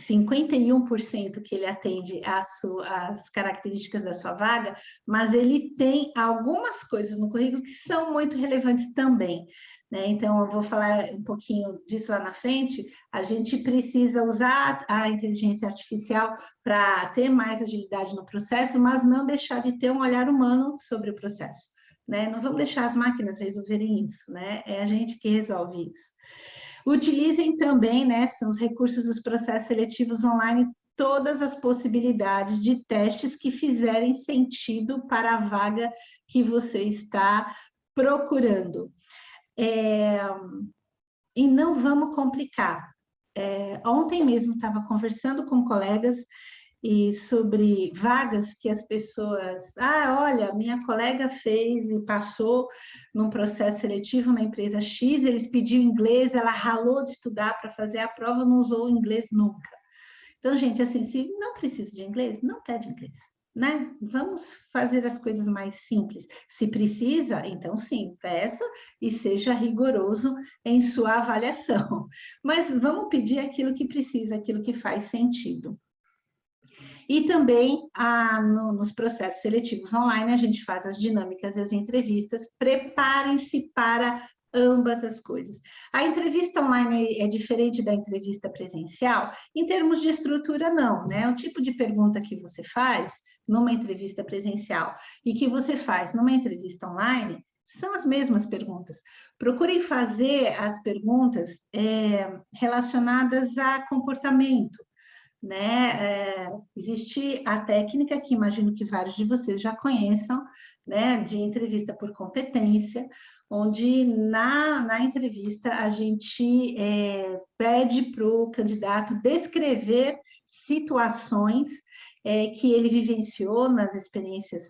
51% que ele atende às características da sua vaga, mas ele tem algumas coisas no currículo que são muito relevantes também, né? Então, eu vou falar um pouquinho disso lá na frente. A gente precisa usar a inteligência artificial para ter mais agilidade no processo, mas não deixar de ter um olhar humano sobre o processo, né? Não vamos deixar as máquinas resolverem isso, né? É a gente que resolve isso. Utilizem também, né, são os recursos dos processos seletivos online, todas as possibilidades de testes que fizerem sentido para a vaga que você está procurando. E não vamos complicar. Ontem mesmo estava conversando com colegas e sobre vagas que as pessoas... olha, minha colega fez e passou num processo seletivo na empresa X, eles pediram inglês, ela ralou de estudar para fazer a prova, não usou o inglês nunca. Então, gente, assim, se não precisa de inglês, não pede inglês, né? Vamos fazer as coisas mais simples. Se precisa, então sim, peça e seja rigoroso em sua avaliação. Mas vamos pedir aquilo que precisa, aquilo que faz sentido. E também, nos processos seletivos online, a gente faz as dinâmicas e as entrevistas. Preparem-se para ambas as coisas. A entrevista online é diferente da entrevista presencial? Em termos de estrutura, não, né? O tipo de pergunta que você faz numa entrevista presencial e que você faz numa entrevista online são as mesmas perguntas. Procurem fazer as perguntas relacionadas a comportamento, né? Existe a técnica que imagino que vários de vocês já conheçam, né, de entrevista por competência, onde na entrevista a gente pede para o candidato descrever situações que ele vivenciou nas experiências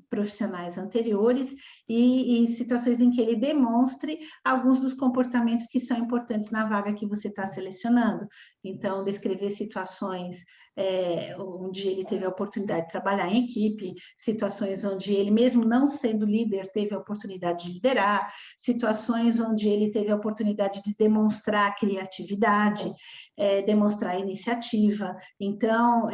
profissionais anteriores e situações em que ele demonstre alguns dos comportamentos que são importantes na vaga que você está selecionando. Então, descrever situações onde ele teve a oportunidade de trabalhar em equipe, situações onde ele, mesmo não sendo líder, teve a oportunidade de liderar, situações onde ele teve a oportunidade de demonstrar criatividade, demonstrar iniciativa. Então,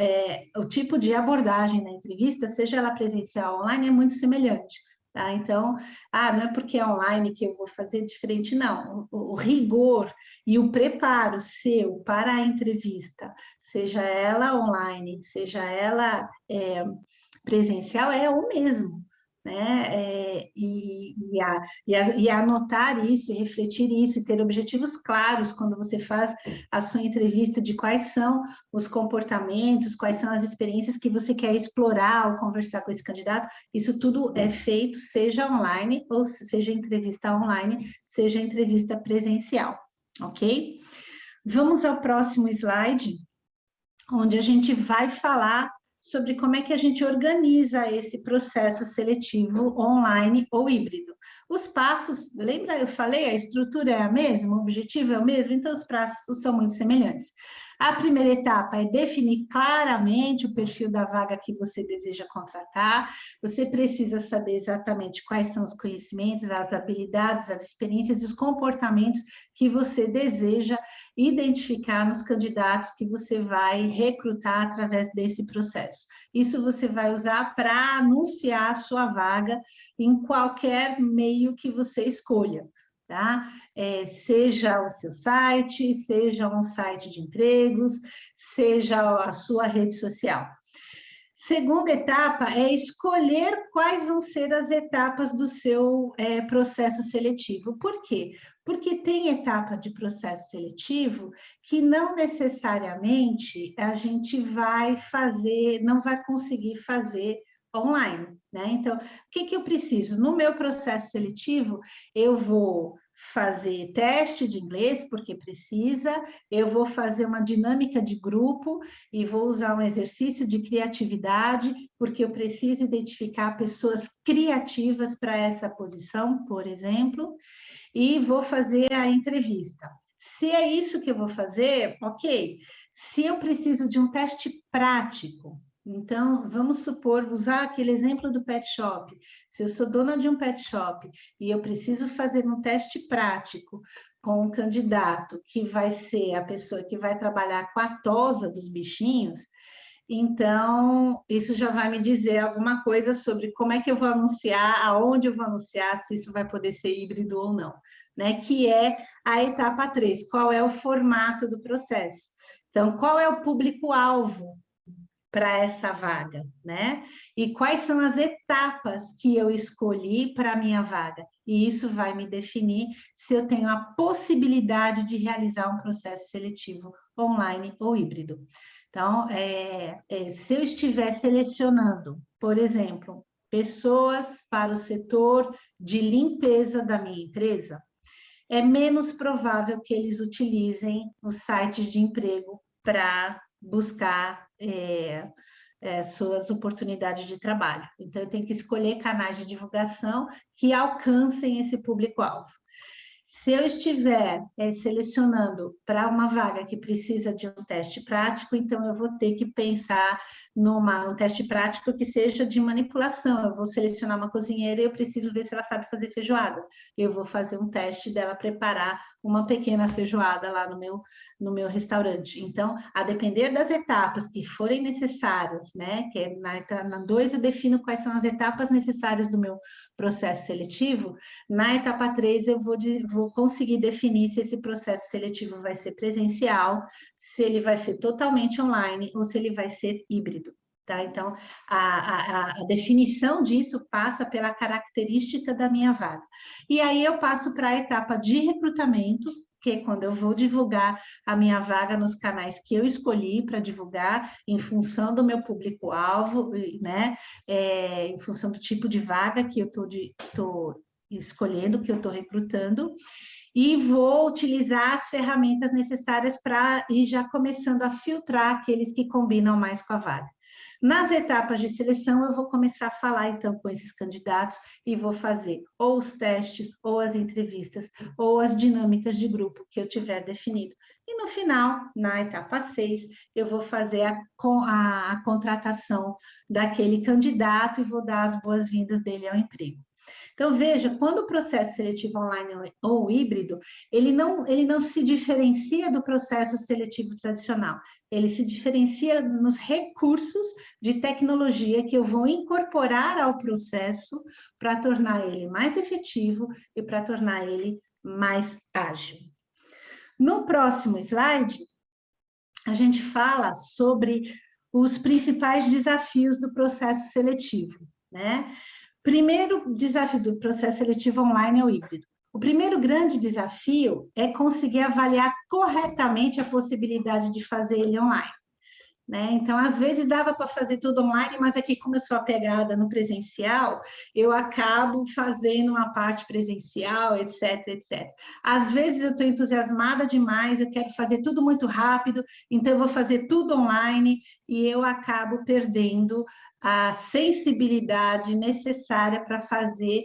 o tipo de abordagem na entrevista, seja ela presencial ou online, é muito semelhante. Tá? Então, não é porque é online que eu vou fazer diferente, não. O rigor e o preparo seu para a entrevista, seja ela online, seja ela presencial, é o mesmo, né? E anotar isso, e refletir isso, e ter objetivos claros quando você faz a sua entrevista de quais são os comportamentos, quais são as experiências que você quer explorar ao conversar com esse candidato, isso tudo é feito, seja online, ou seja entrevista online, seja entrevista presencial, ok? Vamos ao próximo slide, onde a gente vai falar sobre como é que a gente organiza esse processo seletivo online ou híbrido. Os passos, lembra, eu falei, a estrutura é a mesma, o objetivo é o mesmo, então os passos são muito semelhantes. A primeira etapa é definir claramente o perfil da vaga que você deseja contratar. Você precisa saber exatamente quais são os conhecimentos, as habilidades, as experiências e os comportamentos que você deseja identificar nos candidatos que você vai recrutar através desse processo. Isso você vai usar para anunciar a sua vaga em qualquer meio que você escolha. Tá? Seja o seu site, seja um site de empregos, seja a sua rede social. Segunda etapa é escolher quais vão ser as etapas do seu processo seletivo. Por quê? Porque tem etapa de processo seletivo que não necessariamente a gente vai fazer, não vai conseguir fazer online, né? Então, o que eu preciso? No meu processo seletivo, eu vou fazer teste de inglês, porque precisa, eu vou fazer uma dinâmica de grupo e vou usar um exercício de criatividade, porque eu preciso identificar pessoas criativas para essa posição, por exemplo, e vou fazer a entrevista. Se é isso que eu vou fazer, ok. Se eu preciso de um teste prático, então, vamos supor, usar aquele exemplo do pet shop. Se eu sou dona de um pet shop e eu preciso fazer um teste prático com um candidato que vai ser a pessoa que vai trabalhar com a tosa dos bichinhos, então isso já vai me dizer alguma coisa sobre como é que eu vou anunciar, aonde eu vou anunciar, se isso vai poder ser híbrido ou não, né? Que é a etapa 3, qual é o formato do processo. Então, qual é o público-alvo para essa vaga, né? E quais são as etapas que eu escolhi para a minha vaga? E isso vai me definir se eu tenho a possibilidade de realizar um processo seletivo online ou híbrido. Então, se eu estiver selecionando, por exemplo, pessoas para o setor de limpeza da minha empresa, é menos provável que eles utilizem os sites de emprego para buscar suas oportunidades de trabalho. Então, eu tenho que escolher canais de divulgação que alcancem esse público-alvo. Se eu estiver selecionando para uma vaga que precisa de um teste prático, então eu vou ter que pensar num teste prático que seja de manipulação. Eu vou selecionar uma cozinheira e eu preciso ver se ela sabe fazer feijoada. Eu vou fazer um teste dela preparar uma pequena feijoada lá no meu restaurante. Então, a depender das etapas que forem necessárias, né? Que é na 2 eu defino quais são as etapas necessárias do meu processo seletivo. Na etapa 3 eu vou conseguir definir se esse processo seletivo vai ser presencial, se ele vai ser totalmente online ou se ele vai ser híbrido. Tá? Então, a definição disso passa pela característica da minha vaga. E aí eu passo para a etapa de recrutamento, que é quando eu vou divulgar a minha vaga nos canais que eu escolhi para divulgar, em função do meu público-alvo, né? Em função do tipo de vaga que eu estou escolhendo, que eu estou recrutando, e vou utilizar as ferramentas necessárias para ir já começando a filtrar aqueles que combinam mais com a vaga. Nas etapas de seleção, eu vou começar a falar, então, com esses candidatos e vou fazer ou os testes, ou as entrevistas, ou as dinâmicas de grupo que eu tiver definido. E no final, na etapa 6, eu vou fazer a contratação daquele candidato e vou dar as boas-vindas dele ao emprego. Então, veja, quando o processo seletivo online ou híbrido, ele não se diferencia do processo seletivo tradicional, ele se diferencia nos recursos de tecnologia que eu vou incorporar ao processo para tornar ele mais efetivo e para tornar ele mais ágil. No próximo slide, a gente fala sobre os principais desafios do processo seletivo, né? Primeiro desafio do processo seletivo online ou híbrido. O primeiro grande desafio é conseguir avaliar corretamente a possibilidade de fazer ele online, né? Então, às vezes dava para fazer tudo online, mas aqui, como eu sou apegada no presencial, eu acabo fazendo uma parte presencial, etc, etc. Às vezes eu estou entusiasmada demais, eu quero fazer tudo muito rápido, então eu vou fazer tudo online e eu acabo perdendo a sensibilidade necessária para fazer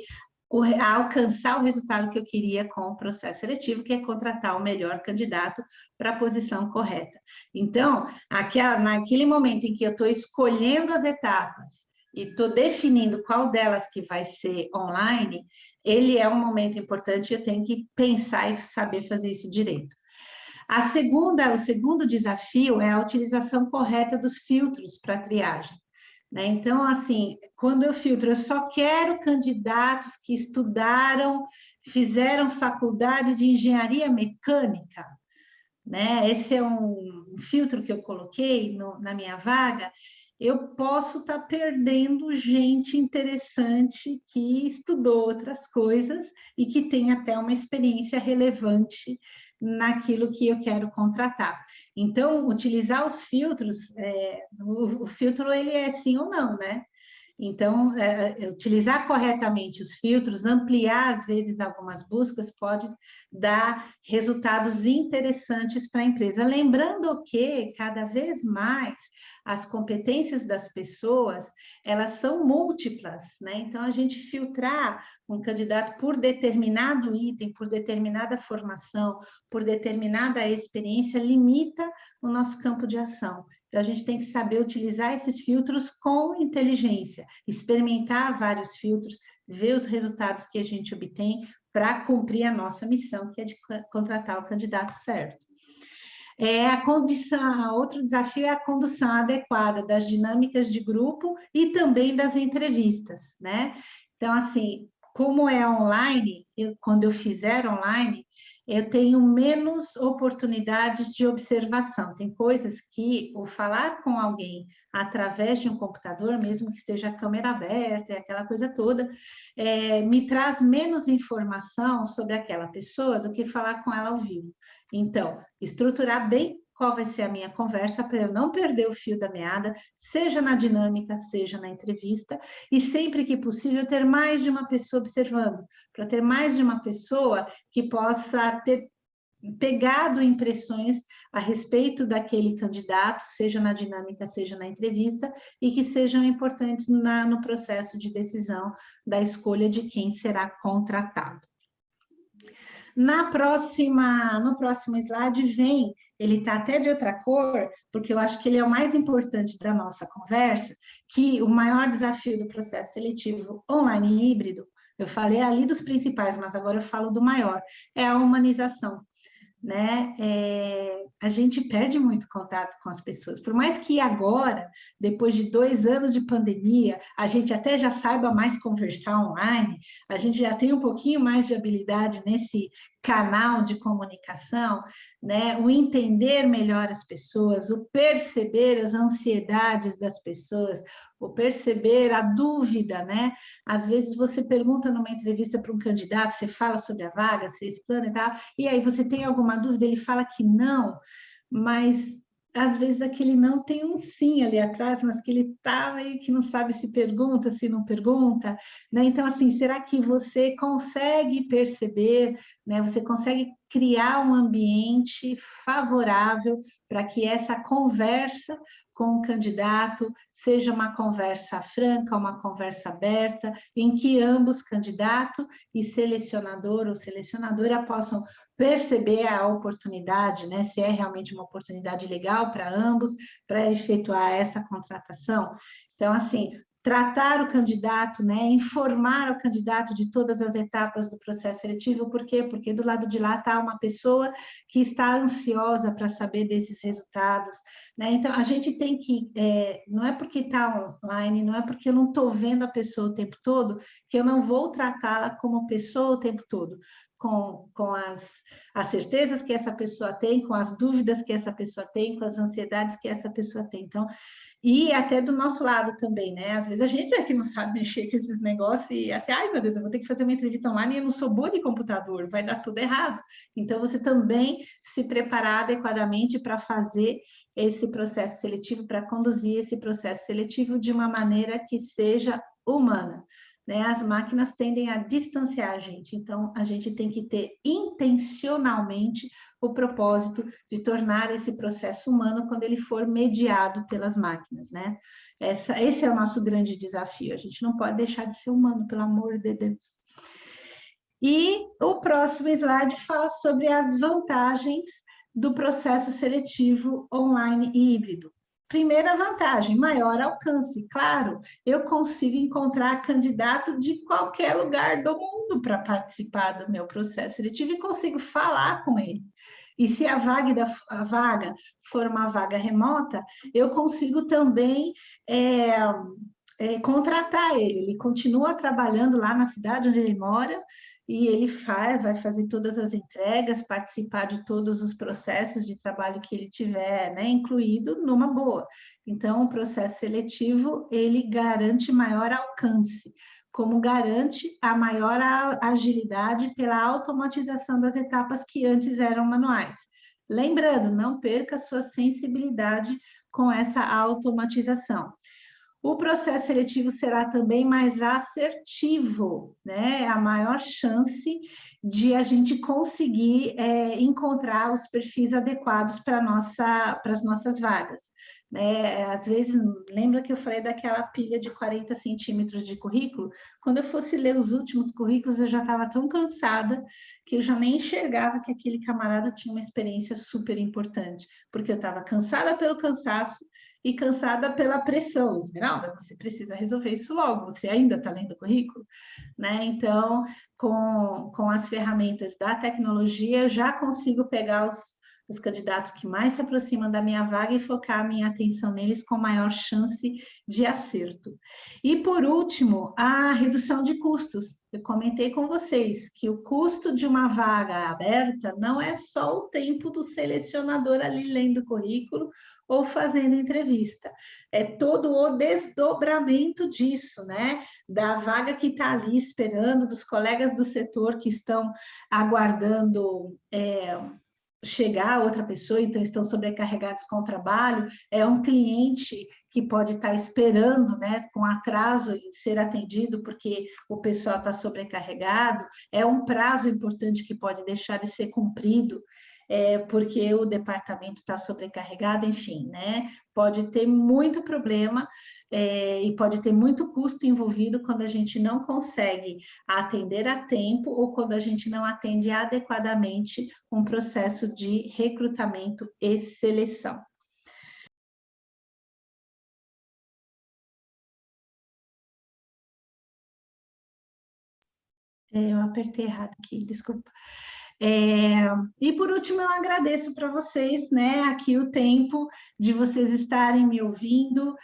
a alcançar o resultado que eu queria com o processo seletivo, que é contratar o melhor candidato para a posição correta. Então, naquele momento em que eu estou escolhendo as etapas e estou definindo qual delas que vai ser online, ele é um momento importante, eu tenho que pensar e saber fazer isso direito. O segundo desafio é a utilização correta dos filtros para triagem. Né? Então, assim, quando eu filtro, eu só quero candidatos que estudaram, fizeram faculdade de engenharia mecânica, né? Esse é um filtro que eu coloquei na minha vaga. Eu posso estar perdendo gente interessante que estudou outras coisas e que tem até uma experiência relevante naquilo que eu quero contratar. Então, utilizar os filtros, o filtro ele é sim ou não, né? Então, utilizar corretamente os filtros, ampliar, às vezes, algumas buscas, pode dar resultados interessantes para a empresa. Lembrando que, cada vez mais, as competências das pessoas, elas são múltiplas, né? Então, a gente filtrar um candidato por determinado item, por determinada formação, por determinada experiência, limita o nosso campo de ação. Então, a gente tem que saber utilizar esses filtros com inteligência, experimentar vários filtros, ver os resultados que a gente obtém para cumprir a nossa missão, que é de contratar o candidato certo. Outro desafio é a condução adequada das dinâmicas de grupo e também das entrevistas, né? Então, assim, como é online, quando eu fizer online, eu tenho menos oportunidades de observação. Tem coisas que o falar com alguém através de um computador, mesmo que esteja a câmera aberta e aquela coisa toda, me traz menos informação sobre aquela pessoa do que falar com ela ao vivo. Então, estruturar bem qual vai ser a minha conversa para eu não perder o fio da meada, seja na dinâmica, seja na entrevista, e sempre que possível ter mais de uma pessoa observando, para ter mais de uma pessoa que possa ter pegado impressões a respeito daquele candidato, seja na dinâmica, seja na entrevista, e que sejam importantes no processo de decisão da escolha de quem será contratado. No próximo slide ele está até de outra cor, porque eu acho que ele é o mais importante da nossa conversa, que o maior desafio do processo seletivo online e híbrido, eu falei ali dos principais, mas agora eu falo do maior, é a humanização. Né? A gente perde muito contato com as pessoas, por mais que agora, depois de 2 anos de pandemia, a gente até já saiba mais conversar online, a gente já tem um pouquinho mais de habilidade nesse canal de comunicação, né? O entender melhor as pessoas, o perceber as ansiedades das pessoas, o perceber a dúvida, né? Às vezes você pergunta numa entrevista para um candidato, você fala sobre a vaga, você explana e tal, e aí você tem alguma dúvida, ele fala que não, mas às vezes aquele não tem um sim ali atrás, mas que ele está aí que não sabe se pergunta, se não pergunta, né? Então, assim, será que você consegue perceber, né? Você consegue criar um ambiente favorável para que essa conversa com o candidato seja uma conversa franca, uma conversa aberta, em que ambos, candidato e selecionador ou selecionadora, possam perceber a oportunidade, né, se é realmente uma oportunidade legal para ambos, para efetuar essa contratação. Então, assim, tratar o candidato, né, informar o candidato de todas as etapas do processo seletivo, por quê? Porque do lado de lá está uma pessoa que está ansiosa para saber desses resultados, né? Então, a gente tem que, não é porque está online, não é porque eu não estou vendo a pessoa o tempo todo, que eu não vou tratá-la como pessoa o tempo todo, com as certezas que essa pessoa tem, com as dúvidas que essa pessoa tem, com as ansiedades que essa pessoa tem. Então, e até do nosso lado também, né? Às vezes a gente é que não sabe mexer com esses negócios e assim, ai meu Deus, eu vou ter que fazer uma entrevista online e eu não sou boa de computador, vai dar tudo errado. Então, você também se preparar adequadamente para fazer esse processo seletivo, para conduzir esse processo seletivo de uma maneira que seja humana. Né? As máquinas tendem a distanciar a gente, então a gente tem que ter intencionalmente o propósito de tornar esse processo humano quando ele for mediado pelas máquinas, né? Esse é o nosso grande desafio, a gente não pode deixar de ser humano, pelo amor de Deus. E o próximo slide fala sobre as vantagens do processo seletivo online e híbrido. Primeira vantagem, maior alcance. Claro, eu consigo encontrar candidato de qualquer lugar do mundo para participar do meu processo seletivo e consigo falar com ele. E se a vaga for uma vaga remota, eu consigo também contratar ele. Ele continua trabalhando lá na cidade onde ele mora e ele vai fazer todas as entregas, participar de todos os processos de trabalho que ele tiver, né, incluído numa boa. Então, o processo seletivo, ele garante maior alcance, como garante a maior agilidade pela automatização das etapas que antes eram manuais. Lembrando, não perca sua sensibilidade com essa automatização. O processo seletivo será também mais assertivo, né? A maior chance de a gente conseguir encontrar os perfis adequados para as nossas vagas. Né? Às vezes, lembra que eu falei daquela pilha de 40 centímetros de currículo? Quando eu fosse ler os últimos currículos, eu já estava tão cansada que eu já nem enxergava que aquele camarada tinha uma experiência super importante, porque eu estava cansada pelo cansaço e cansada pela pressão. Esmeralda, você precisa resolver isso logo, você ainda está lendo o currículo? Né? Então, com as ferramentas da tecnologia, eu já consigo pegar os candidatos que mais se aproximam da minha vaga e focar a minha atenção neles com maior chance de acerto. E, por último, a redução de custos. Eu comentei com vocês que o custo de uma vaga aberta não é só o tempo do selecionador ali lendo o currículo ou fazendo entrevista. É todo o desdobramento disso, né? Da vaga que está ali esperando, dos colegas do setor que estão aguardando chegar outra pessoa, então estão sobrecarregados com o trabalho, é um cliente que pode estar esperando, né, com atraso em ser atendido, porque o pessoal está sobrecarregado, é um prazo importante que pode deixar de ser cumprido, porque o departamento está sobrecarregado, enfim, né, pode ter muito problema e pode ter muito custo envolvido quando a gente não consegue atender a tempo ou quando a gente não atende adequadamente um processo de recrutamento e seleção. Eu apertei errado aqui, desculpa. E por último, eu agradeço para vocês, né, aqui o tempo de vocês estarem me ouvindo.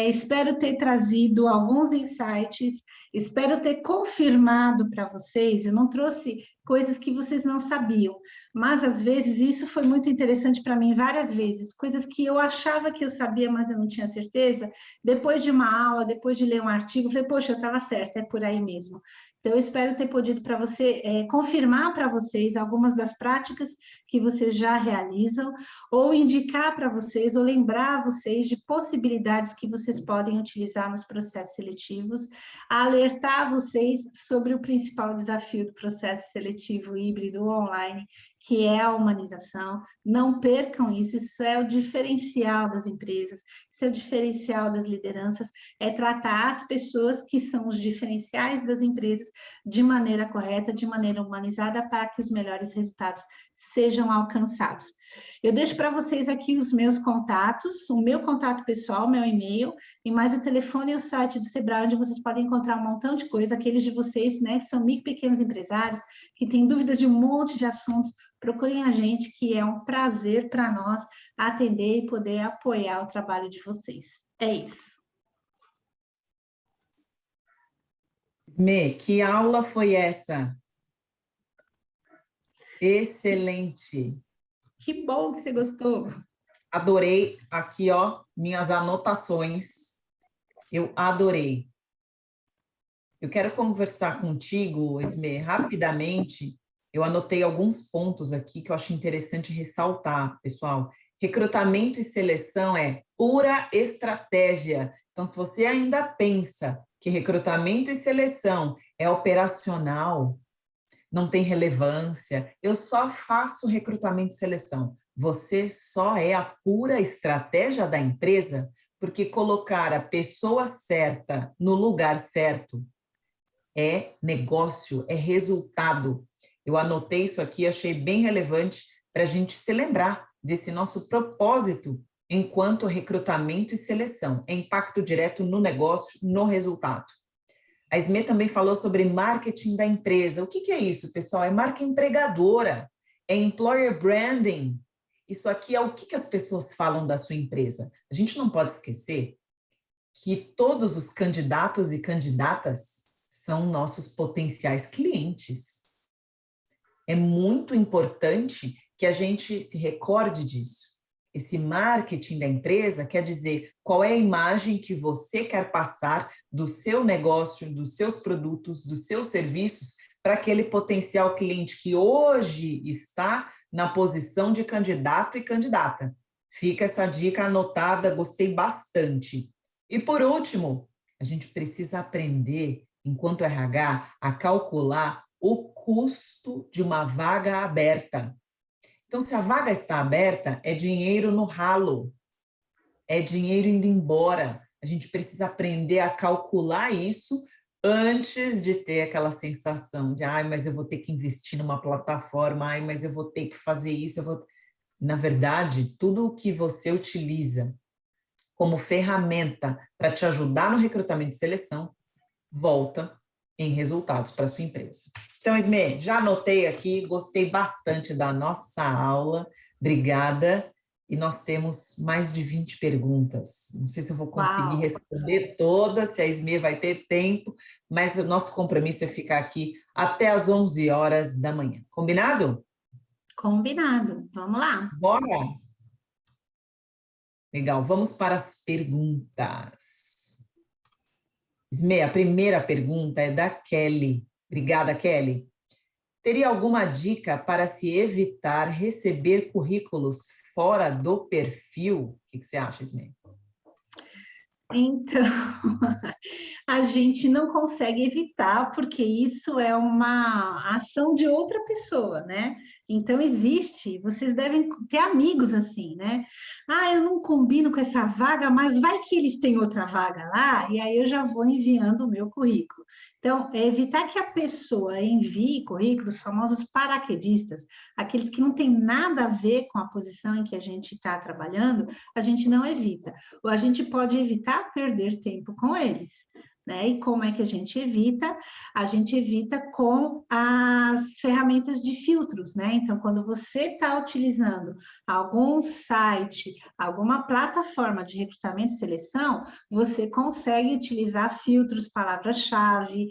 Espero ter trazido alguns insights, espero ter confirmado para vocês. Eu não trouxe coisas que vocês não sabiam, mas às vezes isso foi muito interessante para mim várias vezes, coisas que eu achava que eu sabia, mas eu não tinha certeza. Depois de uma aula, depois de ler um artigo, eu falei, poxa, eu estava certa, é por aí mesmo. Então, eu espero ter podido para você confirmar para vocês algumas das práticas que vocês já realizam, ou indicar para vocês, ou lembrar vocês de possibilidades que vocês podem utilizar nos processos seletivos, alertar vocês sobre o principal desafio do processo seletivo híbrido online, que é a humanização. Não percam isso, isso é o diferencial das empresas, isso é o diferencial das lideranças, é tratar as pessoas que são os diferenciais das empresas de maneira correta, de maneira humanizada, para que os melhores resultados sejam alcançados. Eu deixo para vocês aqui os meus contatos, o meu contato pessoal, meu e-mail, e mais o telefone e o site do Sebrae, onde vocês podem encontrar um montão de coisa, aqueles de vocês, né, que são micro e pequenos empresários, que têm dúvidas de um monte de assuntos, procurem a gente, que é um prazer para nós atender e poder apoiar o trabalho de vocês. É isso. Sme, que aula foi essa? Excelente. Que bom que você gostou. Adorei aqui, ó, minhas anotações. Eu adorei. Eu quero conversar contigo, Esme, rapidamente. Eu anotei alguns pontos aqui que eu acho interessante ressaltar, pessoal. Recrutamento e seleção é pura estratégia. Então, se você ainda pensa que recrutamento e seleção é operacional, não tem relevância, eu só faço recrutamento e seleção. Você só é a pura estratégia da empresa, porque colocar a pessoa certa no lugar certo é negócio, é resultado. Eu anotei isso aqui, achei bem relevante para a gente se lembrar desse nosso propósito enquanto recrutamento e seleção. É impacto direto no negócio, no resultado. A Esmê também falou sobre marketing da empresa. O que é isso, pessoal? É marca empregadora, é employer branding. Isso aqui é o que as pessoas falam da sua empresa. A gente não pode esquecer que todos os candidatos e candidatas são nossos potenciais clientes. É muito importante que a gente se recorde disso. Esse marketing da empresa quer dizer qual é a imagem que você quer passar do seu negócio, dos seus produtos, dos seus serviços para aquele potencial cliente que hoje está na posição de candidato e candidata. Fica essa dica anotada, gostei bastante. E por último, a gente precisa aprender, enquanto RH, a calcular o custo de uma vaga aberta. Então, se a vaga está aberta, é dinheiro no ralo, é dinheiro indo embora. A gente precisa aprender a calcular isso antes de ter aquela sensação de, ai, mas eu vou ter que investir numa plataforma, ai, mas eu vou ter que fazer isso, Na verdade, tudo o que você utiliza como ferramenta para te ajudar no recrutamento e seleção, volta em resultados para a sua empresa. Então, Esmê, já anotei aqui, gostei bastante da nossa aula, obrigada. E nós temos mais de 20 perguntas. Não sei se eu vou conseguir Uau! responder todas, se a Esmê vai ter tempo, mas o nosso compromisso é ficar aqui até às 11 horas da manhã. Combinado? Combinado. Vamos lá. Bora! Legal, vamos para as perguntas. Esmê, a primeira pergunta é da Kelly. Obrigada, Kelly. Teria alguma dica para se evitar receber currículos fora do perfil? O que você acha, Ismê? Então, a gente não consegue evitar, porque isso é uma ação de outra pessoa, né? Então, existe, vocês devem ter amigos assim, né? Ah, eu não combino com essa vaga, mas vai que eles têm outra vaga lá, e aí eu já vou enviando o meu currículo. Então, é evitar que a pessoa envie currículos, famosos paraquedistas, aqueles que não têm nada a ver com a posição em que a gente está trabalhando, a gente não evita. Ou a gente pode evitar perder tempo com eles. Né? E como é que a gente evita? A gente evita com as ferramentas de filtros, né? Então, quando você está utilizando algum site, alguma plataforma de recrutamento e seleção, você consegue utilizar filtros, palavras-chave,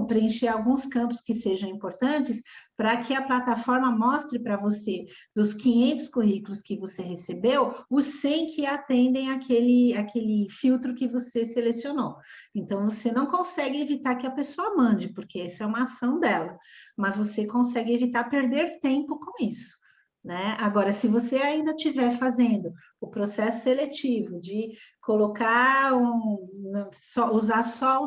preencher alguns campos que sejam importantes para que a plataforma mostre para você, dos 500 currículos que você recebeu, os 100 que atendem aquele filtro que você selecionou. Então, você não consegue evitar que a pessoa mande, porque essa é uma ação dela, mas você consegue evitar perder tempo com isso. Né? Agora, se você ainda estiver fazendo o processo seletivo de colocar usar só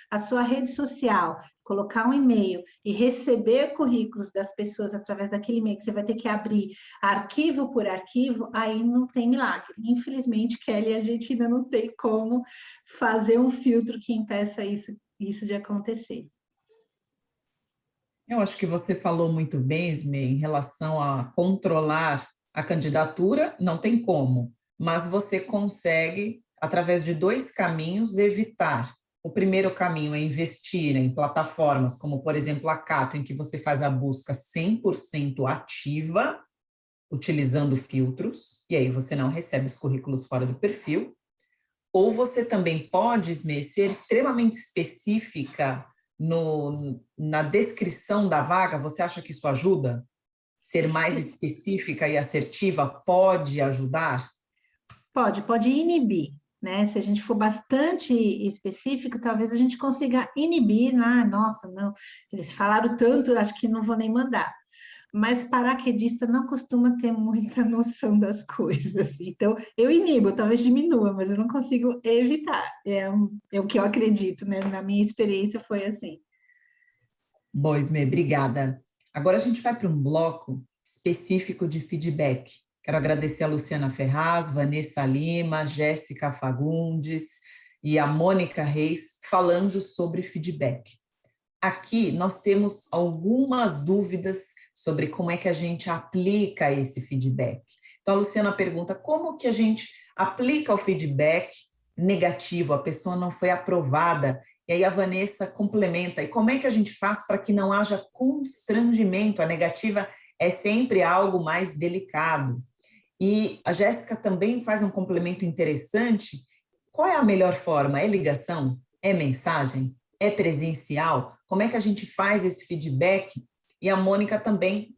a sua rede social, colocar um e-mail e receber currículos das pessoas através daquele e-mail, que você vai ter que abrir arquivo por arquivo, aí não tem milagre. Infelizmente, Kelly, a gente ainda não tem como fazer um filtro que impeça isso de acontecer. Eu acho que você falou muito bem, Esmê, em relação a controlar a candidatura, não tem como, mas você consegue, através de dois caminhos, evitar. O primeiro caminho é investir em plataformas como, por exemplo, a Cato, em que você faz a busca 100% ativa, utilizando filtros, e aí você não recebe os currículos fora do perfil. Ou você também pode, Esmê, ser extremamente específica na descrição da vaga. Você acha que isso ajuda? Ser mais específica e assertiva pode ajudar? Pode inibir, né? Se a gente for bastante específico, talvez a gente consiga inibir, né? Nossa, não, eles falaram tanto, acho que não vou nem mandar. Mas paraquedista não costuma ter muita noção das coisas. Então, eu inibo, talvez diminua, mas eu não consigo evitar. É o que eu acredito, né? Na minha experiência foi assim. Bom, Esmê, obrigada. Agora a gente vai para um bloco específico de feedback. Quero agradecer a Luciana Ferraz, Vanessa Lima, Jéssica Fagundes e a Mônica Reis falando sobre feedback. Aqui nós temos algumas dúvidas sobre como é que a gente aplica esse feedback. Então, a Luciana pergunta como que a gente aplica o feedback negativo, a pessoa não foi aprovada, e aí a Vanessa complementa, e como é que a gente faz para que não haja constrangimento? A negativa é sempre algo mais delicado. E a Jéssica também faz um complemento interessante. Qual é a melhor forma? É ligação? É mensagem? É presencial? Como é que a gente faz esse feedback? E a Mônica também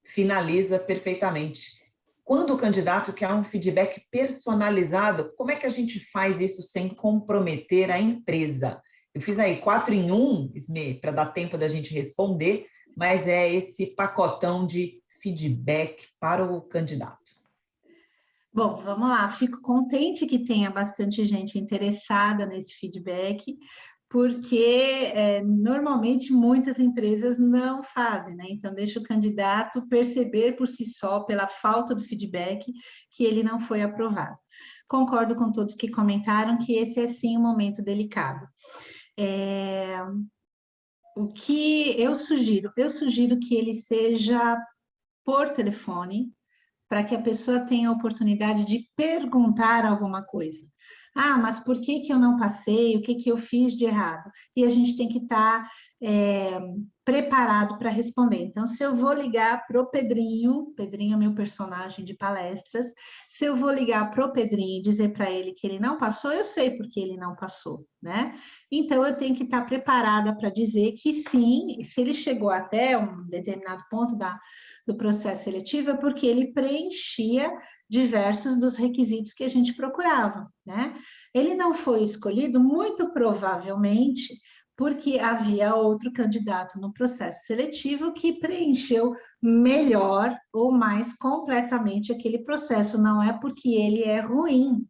finaliza perfeitamente. Quando o candidato quer um feedback personalizado, como é que a gente faz isso sem comprometer a empresa? Eu fiz aí 4 em 1, Ismê, para dar tempo da gente responder, mas é esse pacotão de feedback para o candidato. Bom, vamos lá. Fico contente que tenha bastante gente interessada nesse feedback, porque normalmente muitas empresas não fazem, né? Então, deixa o candidato perceber por si só, pela falta do feedback, que ele não foi aprovado. Concordo com todos que comentaram que esse é sim um momento delicado. O que eu sugiro? Eu sugiro que ele seja por telefone, para que a pessoa tenha a oportunidade de perguntar alguma coisa. Ah, mas por que que eu não passei? O que que eu fiz de errado? E a gente tem que estar preparado para responder. Então, se eu vou ligar para o Pedrinho, Pedrinho é meu personagem de palestras, se eu vou ligar para o Pedrinho e dizer para ele que ele não passou, eu sei porque ele não passou, né? Então, eu tenho que estar preparada para dizer que sim, se ele chegou até um determinado ponto do processo seletivo, é porque ele preenchia diversos dos requisitos que a gente procurava, né? Ele não foi escolhido, muito provavelmente, porque havia outro candidato no processo seletivo que preencheu melhor ou mais completamente aquele processo. Não é porque ele é ruim,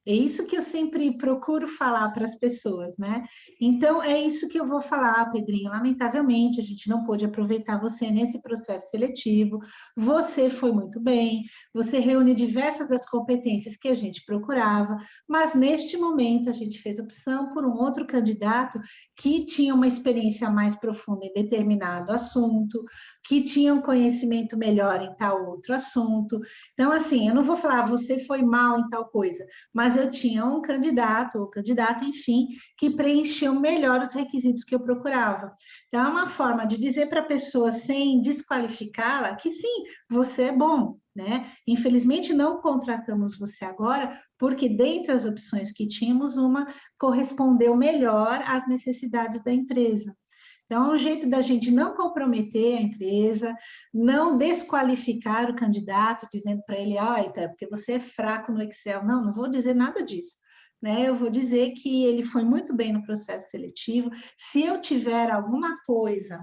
é isso que eu sempre procuro falar para as pessoas, né? Então, é isso que eu vou falar, Pedrinho. Lamentavelmente, a gente não pôde aproveitar você nesse processo seletivo. Você foi muito bem, você reúne diversas das competências que a gente procurava, mas neste momento a gente fez opção por um outro candidato que tinha uma experiência mais profunda em determinado assunto, que tinha um conhecimento melhor em tal outro assunto. Então, assim, eu não vou falar, você foi mal em tal coisa, mas eu tinha um candidato, ou candidata, enfim, que preencheu melhor os requisitos que eu procurava. Então, é uma forma de dizer para a pessoa, sem desqualificá-la, que sim, você é bom, né? Infelizmente, não contratamos você agora, porque dentre as opções que tínhamos, uma correspondeu melhor às necessidades da empresa. Então, é um jeito da gente não comprometer a empresa, não desqualificar o candidato, dizendo para ele, ah, então, é porque você é fraco no Excel. Não, não vou dizer nada disso. Né? Eu vou dizer que ele foi muito bem no processo seletivo. Se eu tiver alguma coisa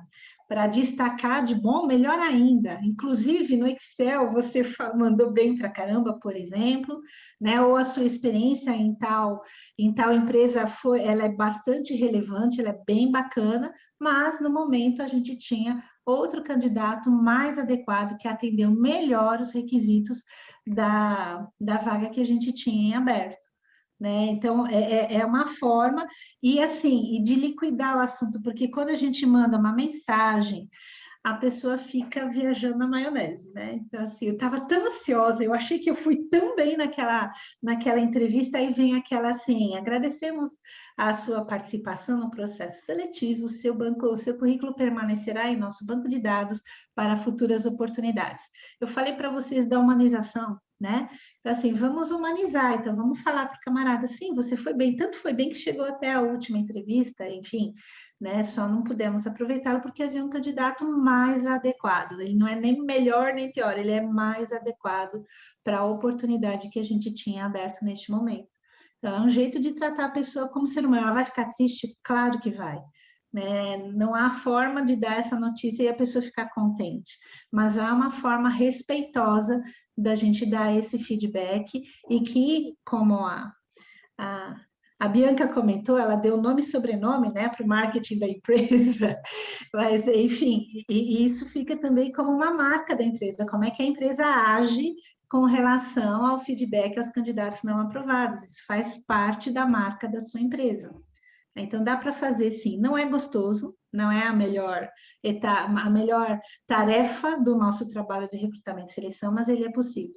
para destacar de bom, melhor ainda. Inclusive, no Excel, você mandou bem para caramba, por exemplo, né? Ou a sua experiência em tal empresa ela é bastante relevante, ela é bem bacana, mas no momento a gente tinha outro candidato mais adequado que atendeu melhor os requisitos da vaga que a gente tinha em aberto. Né? Então, é uma forma, e assim, e de liquidar o assunto, porque quando a gente manda uma mensagem, a pessoa fica viajando na maionese, né? Então, assim, eu estava tão ansiosa, eu achei que eu fui tão bem naquela entrevista, aí vem aquela assim, agradecemos a sua participação no processo seletivo, o seu currículo permanecerá em nosso banco de dados para futuras oportunidades. Eu falei para vocês da humanização, né? Então, assim, vamos humanizar, então vamos falar para o camarada, sim, você foi bem, tanto foi bem que chegou até a última entrevista, enfim, né? Só não pudemos aproveitá-lo porque havia um candidato mais adequado. Ele não é nem melhor nem pior, ele é mais adequado para a oportunidade que a gente tinha aberto neste momento. Então, é um jeito de tratar a pessoa como ser humano. Ela vai ficar triste? Claro que vai. Né? Não há forma de dar essa notícia e a pessoa ficar contente, mas há uma forma respeitosa da gente dar esse feedback e que, como a, a Bianca comentou, ela deu nome e sobrenome, né, para o marketing da empresa, mas, enfim, e isso fica também como uma marca da empresa, como é que a empresa age com relação ao feedback aos candidatos não aprovados, isso faz parte da marca da sua empresa. Então, dá para fazer sim, não é gostoso, Não é a melhor etapa, a melhor tarefa do nosso trabalho de recrutamento e seleção, mas ele é possível.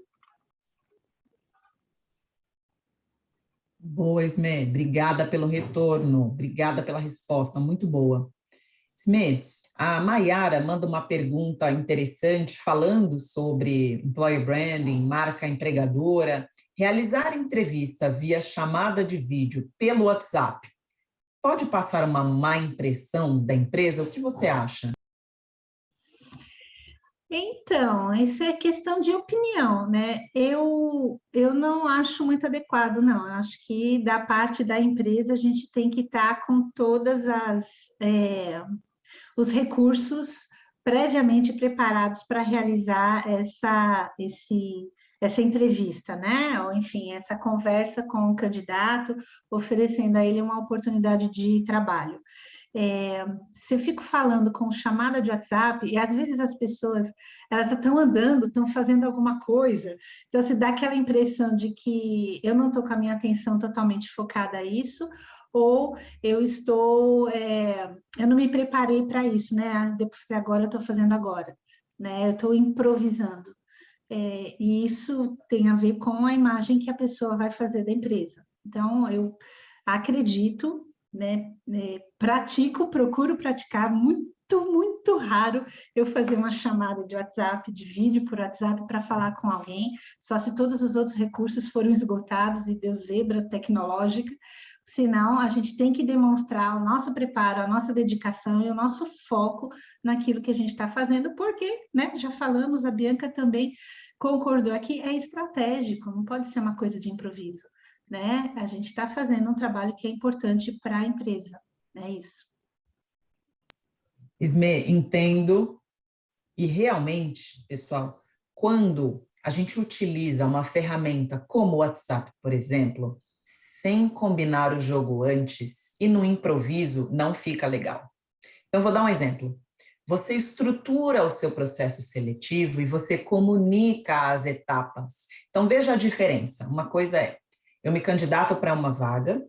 Boa, Ismê. Obrigada pelo retorno. Obrigada pela resposta. Muito boa. Ismê, a Maiara manda uma pergunta interessante falando sobre employer branding, marca empregadora. Realizar entrevista via chamada de vídeo pelo WhatsApp pode passar uma má impressão da empresa? O que você acha? Então, isso é questão de opinião, né? Eu não acho muito adequado, não. Eu acho que da parte da empresa a gente tem que estar com todas os recursos previamente preparados para realizar essa entrevista, né? Ou, enfim, essa conversa com o candidato, oferecendo a ele uma oportunidade de trabalho. Se eu fico falando com chamada de WhatsApp, e às vezes as pessoas elas estão andando, estão fazendo alguma coisa, então se dá aquela impressão de que eu não estou com a minha atenção totalmente focada a isso, ou eu não me preparei para isso, né? Depois agora eu estou fazendo agora, né? Eu estou improvisando. E isso tem a ver com a imagem que a pessoa vai fazer da empresa. Então, eu acredito, né, procuro praticar, muito raro eu fazer uma chamada de WhatsApp, de vídeo por WhatsApp para falar com alguém, só se todos os outros recursos foram esgotados e deu zebra tecnológica, senão a gente tem que demonstrar o nosso preparo, a nossa dedicação e o nosso foco naquilo que a gente está fazendo, porque, né, já falamos, a Bianca também concordou aqui, é estratégico, não pode ser uma coisa de improviso, né? A gente está fazendo um trabalho que é importante para a empresa, é isso. Ismê, entendo. E realmente, pessoal, quando a gente utiliza uma ferramenta como o WhatsApp, por exemplo, sem combinar o jogo antes e no improviso, não fica legal. Então, vou dar um exemplo. Você estrutura o seu processo seletivo e você comunica as etapas. Então, veja a diferença. Uma coisa é, eu me candidato para uma vaga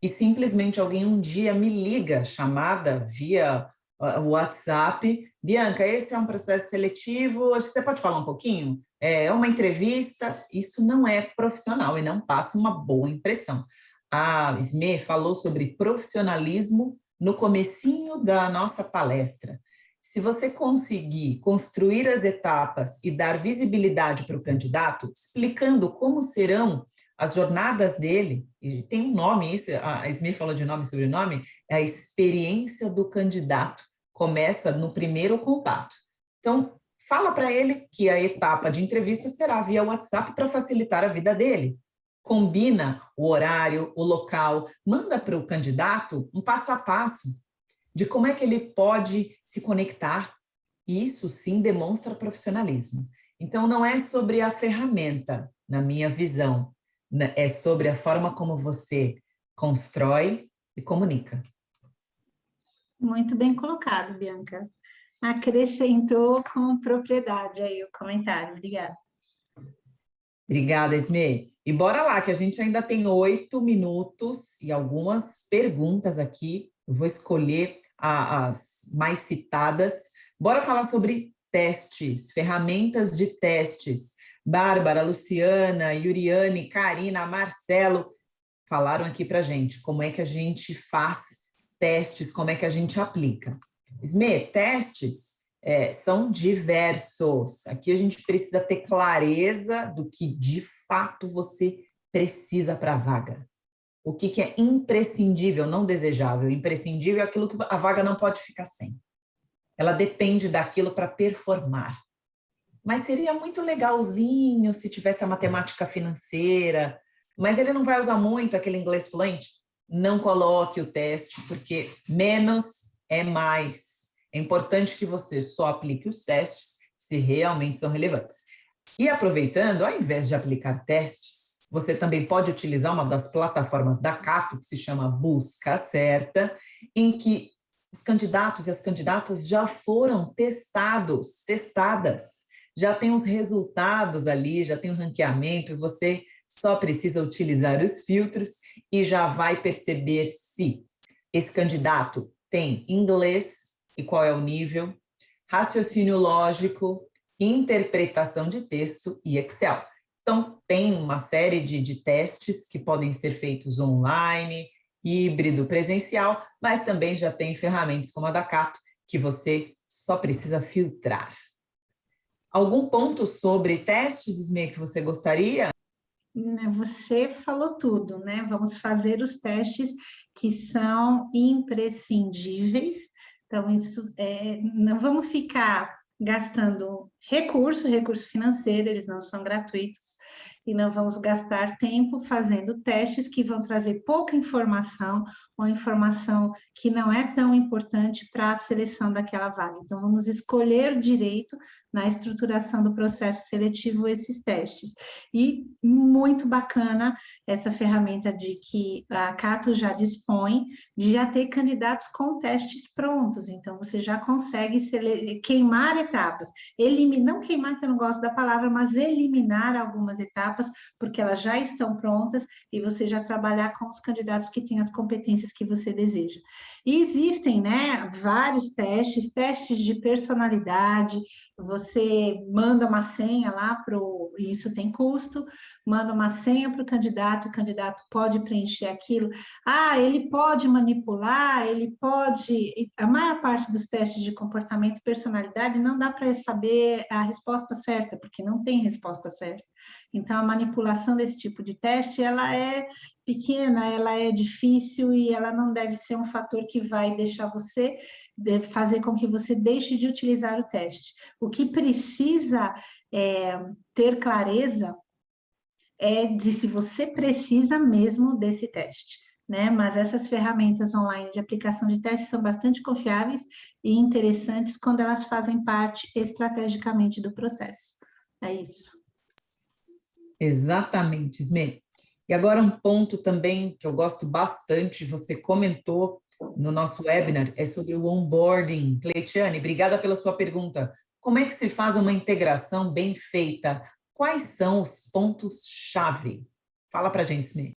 e simplesmente alguém um dia me liga, chamada via WhatsApp. Bianca, esse é um processo seletivo, você pode falar um pouquinho? É uma entrevista, isso não é profissional e não passa uma boa impressão. A Ismê falou sobre profissionalismo no comecinho da nossa palestra. Se você conseguir construir as etapas e dar visibilidade para o candidato, explicando como serão as jornadas dele, e tem um nome, isso, a Ismê falou de nome e sobrenome, é a experiência do candidato, começa no primeiro contato. Então, fala para ele que a etapa de entrevista será via WhatsApp para facilitar a vida dele. Combina o horário, o local, manda para o candidato um passo a passo de como é que ele pode se conectar. E isso sim demonstra profissionalismo. Então, não é sobre a ferramenta, na minha visão, é sobre a forma como você constrói e comunica. Muito bem colocado, Bianca. Acrescentou com propriedade aí o comentário. Obrigada. Obrigada, Esme. E bora lá, que a gente ainda tem 8 minutos e algumas perguntas aqui. Eu vou escolher as mais citadas. Bora falar sobre testes, ferramentas de testes. Bárbara, Luciana, Yuriane, Karina, Marcelo falaram aqui para a gente como é que a gente faz testes, como é que a gente aplica. Esme, testes são diversos. Aqui a gente precisa ter clareza do que de fato você precisa para a vaga. O que é imprescindível, não desejável. Imprescindível é aquilo que a vaga não pode ficar sem. Ela depende daquilo para performar. Mas seria muito legalzinho se tivesse a matemática financeira, mas ele não vai usar muito aquele inglês fluente. Não coloque o teste, porque menos é mais. É importante que você só aplique os testes se realmente são relevantes. E aproveitando, ao invés de aplicar testes, você também pode utilizar uma das plataformas da Cato, que se chama Busca Certa, em que os candidatos e as candidatas já foram testadas, já tem os resultados ali, já tem o ranqueamento, e você só precisa utilizar os filtros e já vai perceber se esse candidato tem inglês e qual é o nível, raciocínio lógico, interpretação de texto e Excel. Então, tem uma série de testes que podem ser feitos online, híbrido, presencial, mas também já tem ferramentas como a da Cato, que você só precisa filtrar. Algum ponto sobre testes, Ismê, que você gostaria? Você falou tudo, né? Vamos fazer os testes que são imprescindíveis. Então, isso não vamos ficar gastando recurso financeiro, eles não são gratuitos, e não vamos gastar tempo fazendo testes que vão trazer pouca informação ou informação que não é tão importante para a seleção daquela vaga. Então, vamos escolher direito na estruturação do processo seletivo esses testes. E muito bacana essa ferramenta de que a Cato já dispõe de já ter candidatos com testes prontos. Então, você já consegue queimar etapas. Não queimar, que eu não gosto da palavra, mas eliminar algumas etapas, porque elas já estão prontas e você já trabalhar com os candidatos que têm as competências que você deseja. E existem, né, vários testes de personalidade. Você manda uma senha lá isso tem custo, manda uma senha para o candidato pode preencher aquilo. Ele pode manipular, ele pode. A maior parte dos testes de comportamento e personalidade não dá para saber a resposta certa, porque não tem resposta certa. Então, a manipulação desse tipo de teste, ela é pequena, ela é difícil e ela não deve ser um fator que vai deixar você, fazer com que você deixe de utilizar o teste. O que precisa ter clareza de se você precisa mesmo desse teste, né? Mas essas ferramentas online de aplicação de testes são bastante confiáveis e interessantes quando elas fazem parte estrategicamente do processo. É isso. Exatamente, Ismê. E agora um ponto também que eu gosto bastante, você comentou no nosso webinar, é sobre o onboarding. Cleitiane, obrigada pela sua pergunta. Como é que se faz uma integração bem feita? Quais são os pontos-chave? Fala para a gente, Ismê.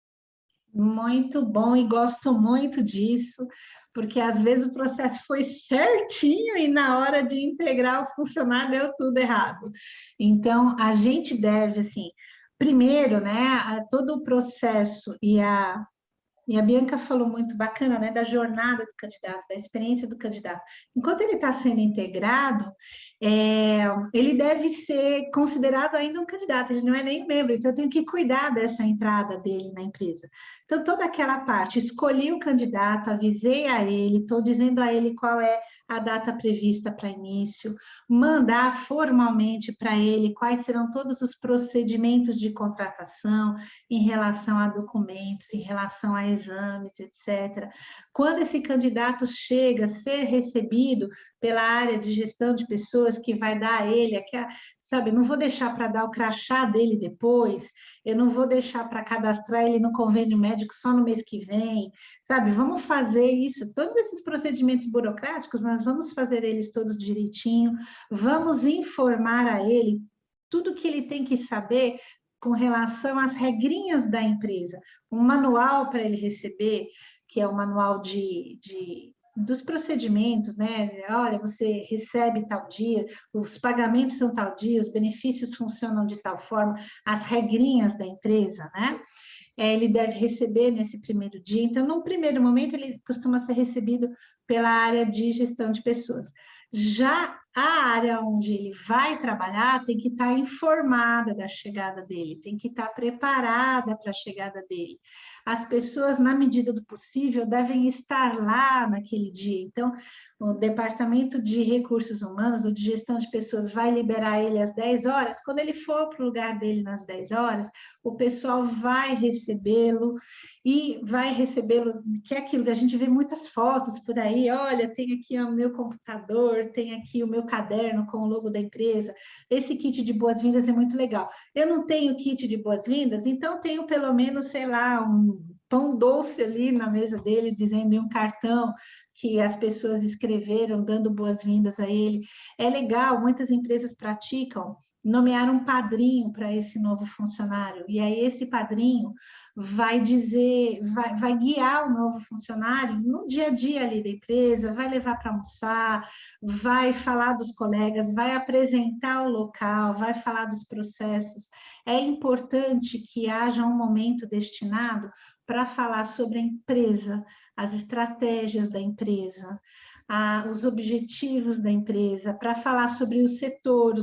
Muito bom e gosto muito disso, porque às vezes o processo foi certinho e na hora de integrar o funcionário deu tudo errado. Então, a gente deve, assim, primeiro, né, todo o processo e a Bianca falou muito bacana, né, da jornada do candidato, da experiência do candidato. Enquanto ele está sendo integrado, ele deve ser considerado ainda um candidato, ele não é nem membro, então eu tenho que cuidar dessa entrada dele na empresa. Então, toda aquela parte, escolhi o candidato, avisei a ele, estou dizendo a ele qual é a data prevista para início, mandar formalmente para ele quais serão todos os procedimentos de contratação em relação a documentos, em relação a exames, etc. Quando esse candidato chega a ser recebido pela área de gestão de pessoas, que vai dar a ele aquela, sabe, não vou deixar para dar o crachá dele depois, eu não vou deixar para cadastrar ele no convênio médico só no mês que vem, sabe? Vamos fazer isso, todos esses procedimentos burocráticos, nós vamos fazer eles todos direitinho, vamos informar a ele tudo que ele tem que saber com relação às regrinhas da empresa, um manual para ele receber, que é o manual dos procedimentos, né? Olha, você recebe tal dia, os pagamentos são tal dia, os benefícios funcionam de tal forma, as regrinhas da empresa, né? Ele deve receber nesse primeiro dia. Então, num primeiro momento, ele costuma ser recebido pela área de gestão de pessoas. Já a área onde ele vai trabalhar tem que estar informada da chegada dele, tem que estar preparada para a chegada dele. As pessoas, na medida do possível, devem estar lá naquele dia. Então, o Departamento de Recursos Humanos ou de Gestão de Pessoas vai liberar ele às 10 horas. Quando ele for para o lugar dele nas 10 horas, o pessoal vai recebê-lo, que é aquilo que a gente vê muitas fotos por aí, olha, tem aqui o meu computador, tem aqui o meu caderno com o logo da empresa, esse kit de boas-vindas é muito legal. Eu não tenho kit de boas-vindas, então tenho pelo menos, sei lá, um pão doce ali na mesa dele, dizendo em um cartão que as pessoas escreveram, dando boas-vindas a ele. É legal, muitas empresas praticam nomear um padrinho para esse novo funcionário. E aí esse padrinho vai dizer, vai guiar o novo funcionário no dia a dia ali da empresa, vai levar para almoçar, vai falar dos colegas, vai apresentar o local, vai falar dos processos. É importante que haja um momento destinado para falar sobre a empresa, as estratégias da empresa, os objetivos da empresa, para falar sobre o setor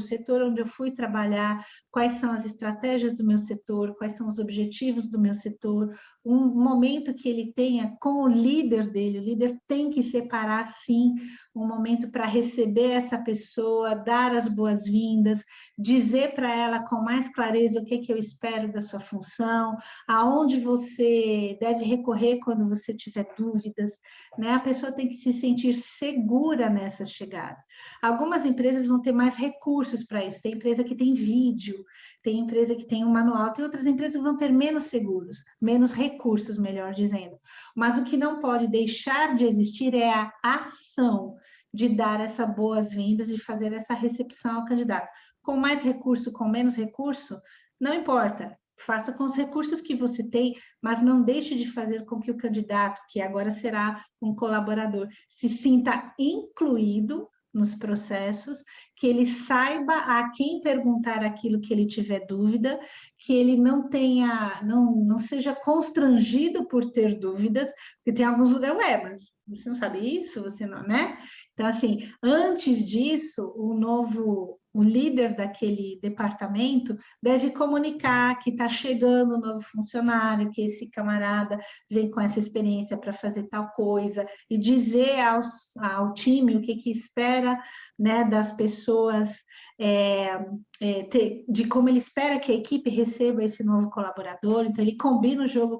onde eu fui trabalhar, quais são as estratégias do meu setor, quais são os objetivos do meu setor, um momento que ele tenha com o líder dele, o líder tem que separar, sim, um momento para receber essa pessoa, dar as boas-vindas, dizer para ela com mais clareza o que eu espero da sua função, aonde você deve recorrer quando você tiver dúvidas, né? A pessoa tem que se sentir segura nessa chegada. Algumas empresas vão ter mais recursos para isso, tem empresa que tem vídeo, tem empresa que tem um manual, tem outras empresas que vão ter menos seguros, menos recursos, melhor dizendo. Mas o que não pode deixar de existir é a ação de dar essa boas-vindas, de fazer essa recepção ao candidato. Com mais recurso, com menos recurso, não importa. Faça com os recursos que você tem, mas não deixe de fazer com que o candidato, que agora será um colaborador, se sinta incluído nos processos, que ele saiba a quem perguntar aquilo que ele tiver dúvida, que ele não seja constrangido por ter dúvidas, porque tem alguns lugares, mas você não sabe isso, você não, né? Então, assim, antes disso, o líder daquele departamento deve comunicar que está chegando um novo funcionário, que esse camarada vem com essa experiência para fazer tal coisa, e dizer ao time o que espera, né, das pessoas, de como ele espera que a equipe receba esse novo colaborador. Então, ele combina o jogo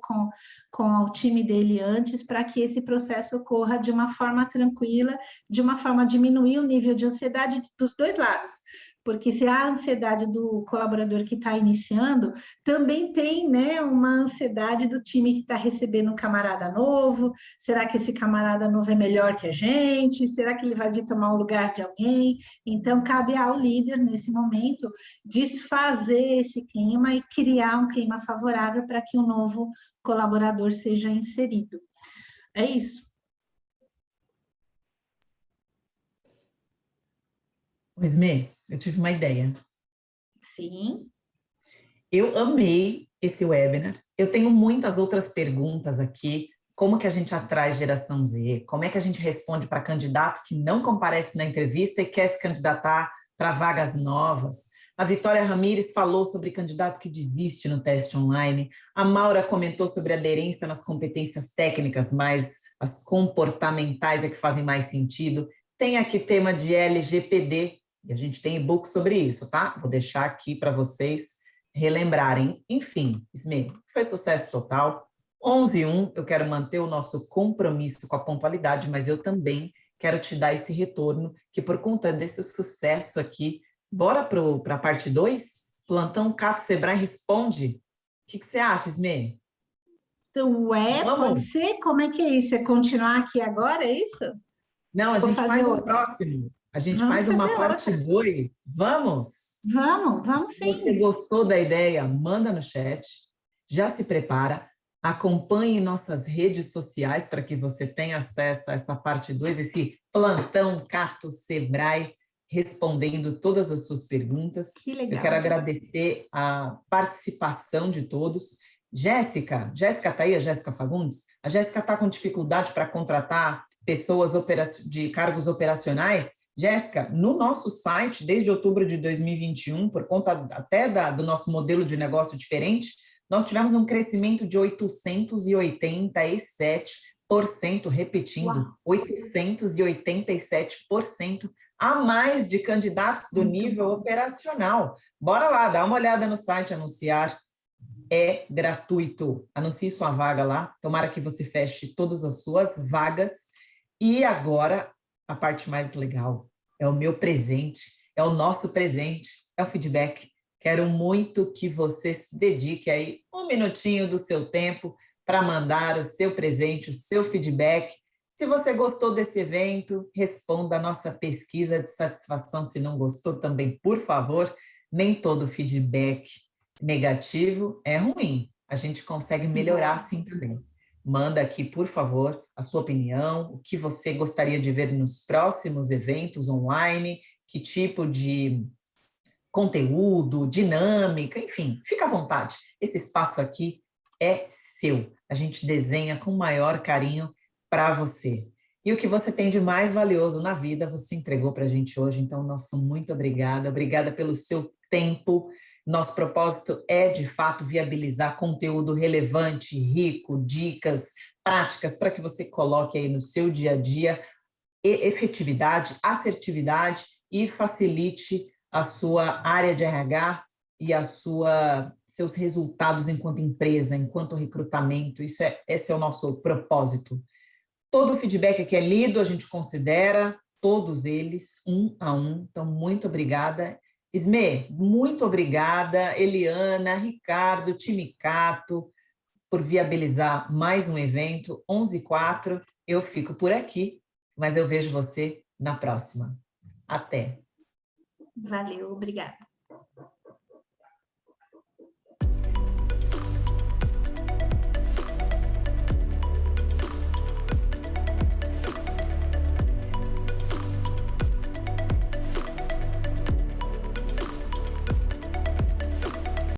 com o time dele antes, para que esse processo ocorra de uma forma tranquila, de uma forma a diminuir o nível de ansiedade dos dois lados. Porque se há a ansiedade do colaborador que está iniciando, também tem, né, uma ansiedade do time que está recebendo um camarada novo. Será que esse camarada novo é melhor que a gente? Será que ele vai vir tomar o lugar de alguém? Então, cabe ao líder, nesse momento, desfazer esse clima e criar um clima favorável para que o novo colaborador seja inserido. É isso. Ismê, eu tive uma ideia. Sim. Eu amei esse webinar. Eu tenho muitas outras perguntas aqui. Como que a gente atrai geração Z? Como é que a gente responde para candidato que não comparece na entrevista e quer se candidatar para vagas novas? A Vitória Ramires falou sobre candidato que desiste no teste online. A Maura comentou sobre aderência nas competências técnicas, mas as comportamentais é que fazem mais sentido. Tem aqui tema de LGPD, e a gente tem e-book sobre isso, tá? Vou deixar aqui para vocês relembrarem. Enfim, Ismê, foi sucesso total. 11h01, eu quero manter o nosso compromisso com a pontualidade, mas eu também quero te dar esse retorno, que por conta desse sucesso aqui, bora para a parte 2? Plantão Cato Sebrae responde. O que você acha, Ismê? Pode ser? Como é que é isso? É continuar aqui agora, é isso? Não, a Vou gente fazer faz um outra. próximo. A gente Vamos faz uma fazer parte outra. 2. Vamos? Vamos Se você sim. gostou da ideia, manda no chat. Já se prepara. Acompanhe nossas redes sociais para que você tenha acesso a essa parte 2, esse plantão Cato Sebrae, respondendo todas as suas perguntas. Que legal. Eu quero agradecer a participação de todos. Jéssica está aí, a Jéssica Fagundes? A Jéssica está com dificuldade para contratar pessoas de cargos operacionais. Jéssica, no nosso site, desde outubro de 2021, por conta até do nosso modelo de negócio diferente, nós tivemos um crescimento de 887%, repetindo, 887% a mais de candidatos do nível operacional. Bora lá, dá uma olhada no site, anunciar. É gratuito. Anuncie sua vaga lá. Tomara que você feche todas as suas vagas. E agora, a parte mais legal. É o meu presente, é o nosso presente, é o feedback. Quero muito que você se dedique aí um minutinho do seu tempo para mandar o seu presente, o seu feedback. Se você gostou desse evento, responda a nossa pesquisa de satisfação. Se não gostou também, por favor, Nem todo feedback negativo é ruim. A gente consegue melhorar sim também. Manda aqui, por favor, a sua opinião, o que você gostaria de ver nos próximos eventos online, que tipo de conteúdo, dinâmica, enfim, fica à vontade. Esse espaço aqui é seu. A gente desenha com o maior carinho para você. E o que você tem de mais valioso na vida, você entregou para a gente hoje. Então, nosso muito obrigada. Obrigada pelo seu tempo. Nosso propósito é, de fato, viabilizar conteúdo relevante, rico, dicas, práticas, para que você coloque aí no seu dia a dia efetividade, assertividade e facilite a sua área de RH e seus resultados enquanto empresa, enquanto recrutamento. Esse é o nosso propósito. Todo o feedback que é lido, a gente considera todos eles, um a um. Então, muito obrigada. Ismê, muito obrigada. Eliana, Ricardo, time Cato, por viabilizar mais um evento. 11h04, eu fico por aqui, mas eu vejo você na próxima. Até! Valeu, obrigada.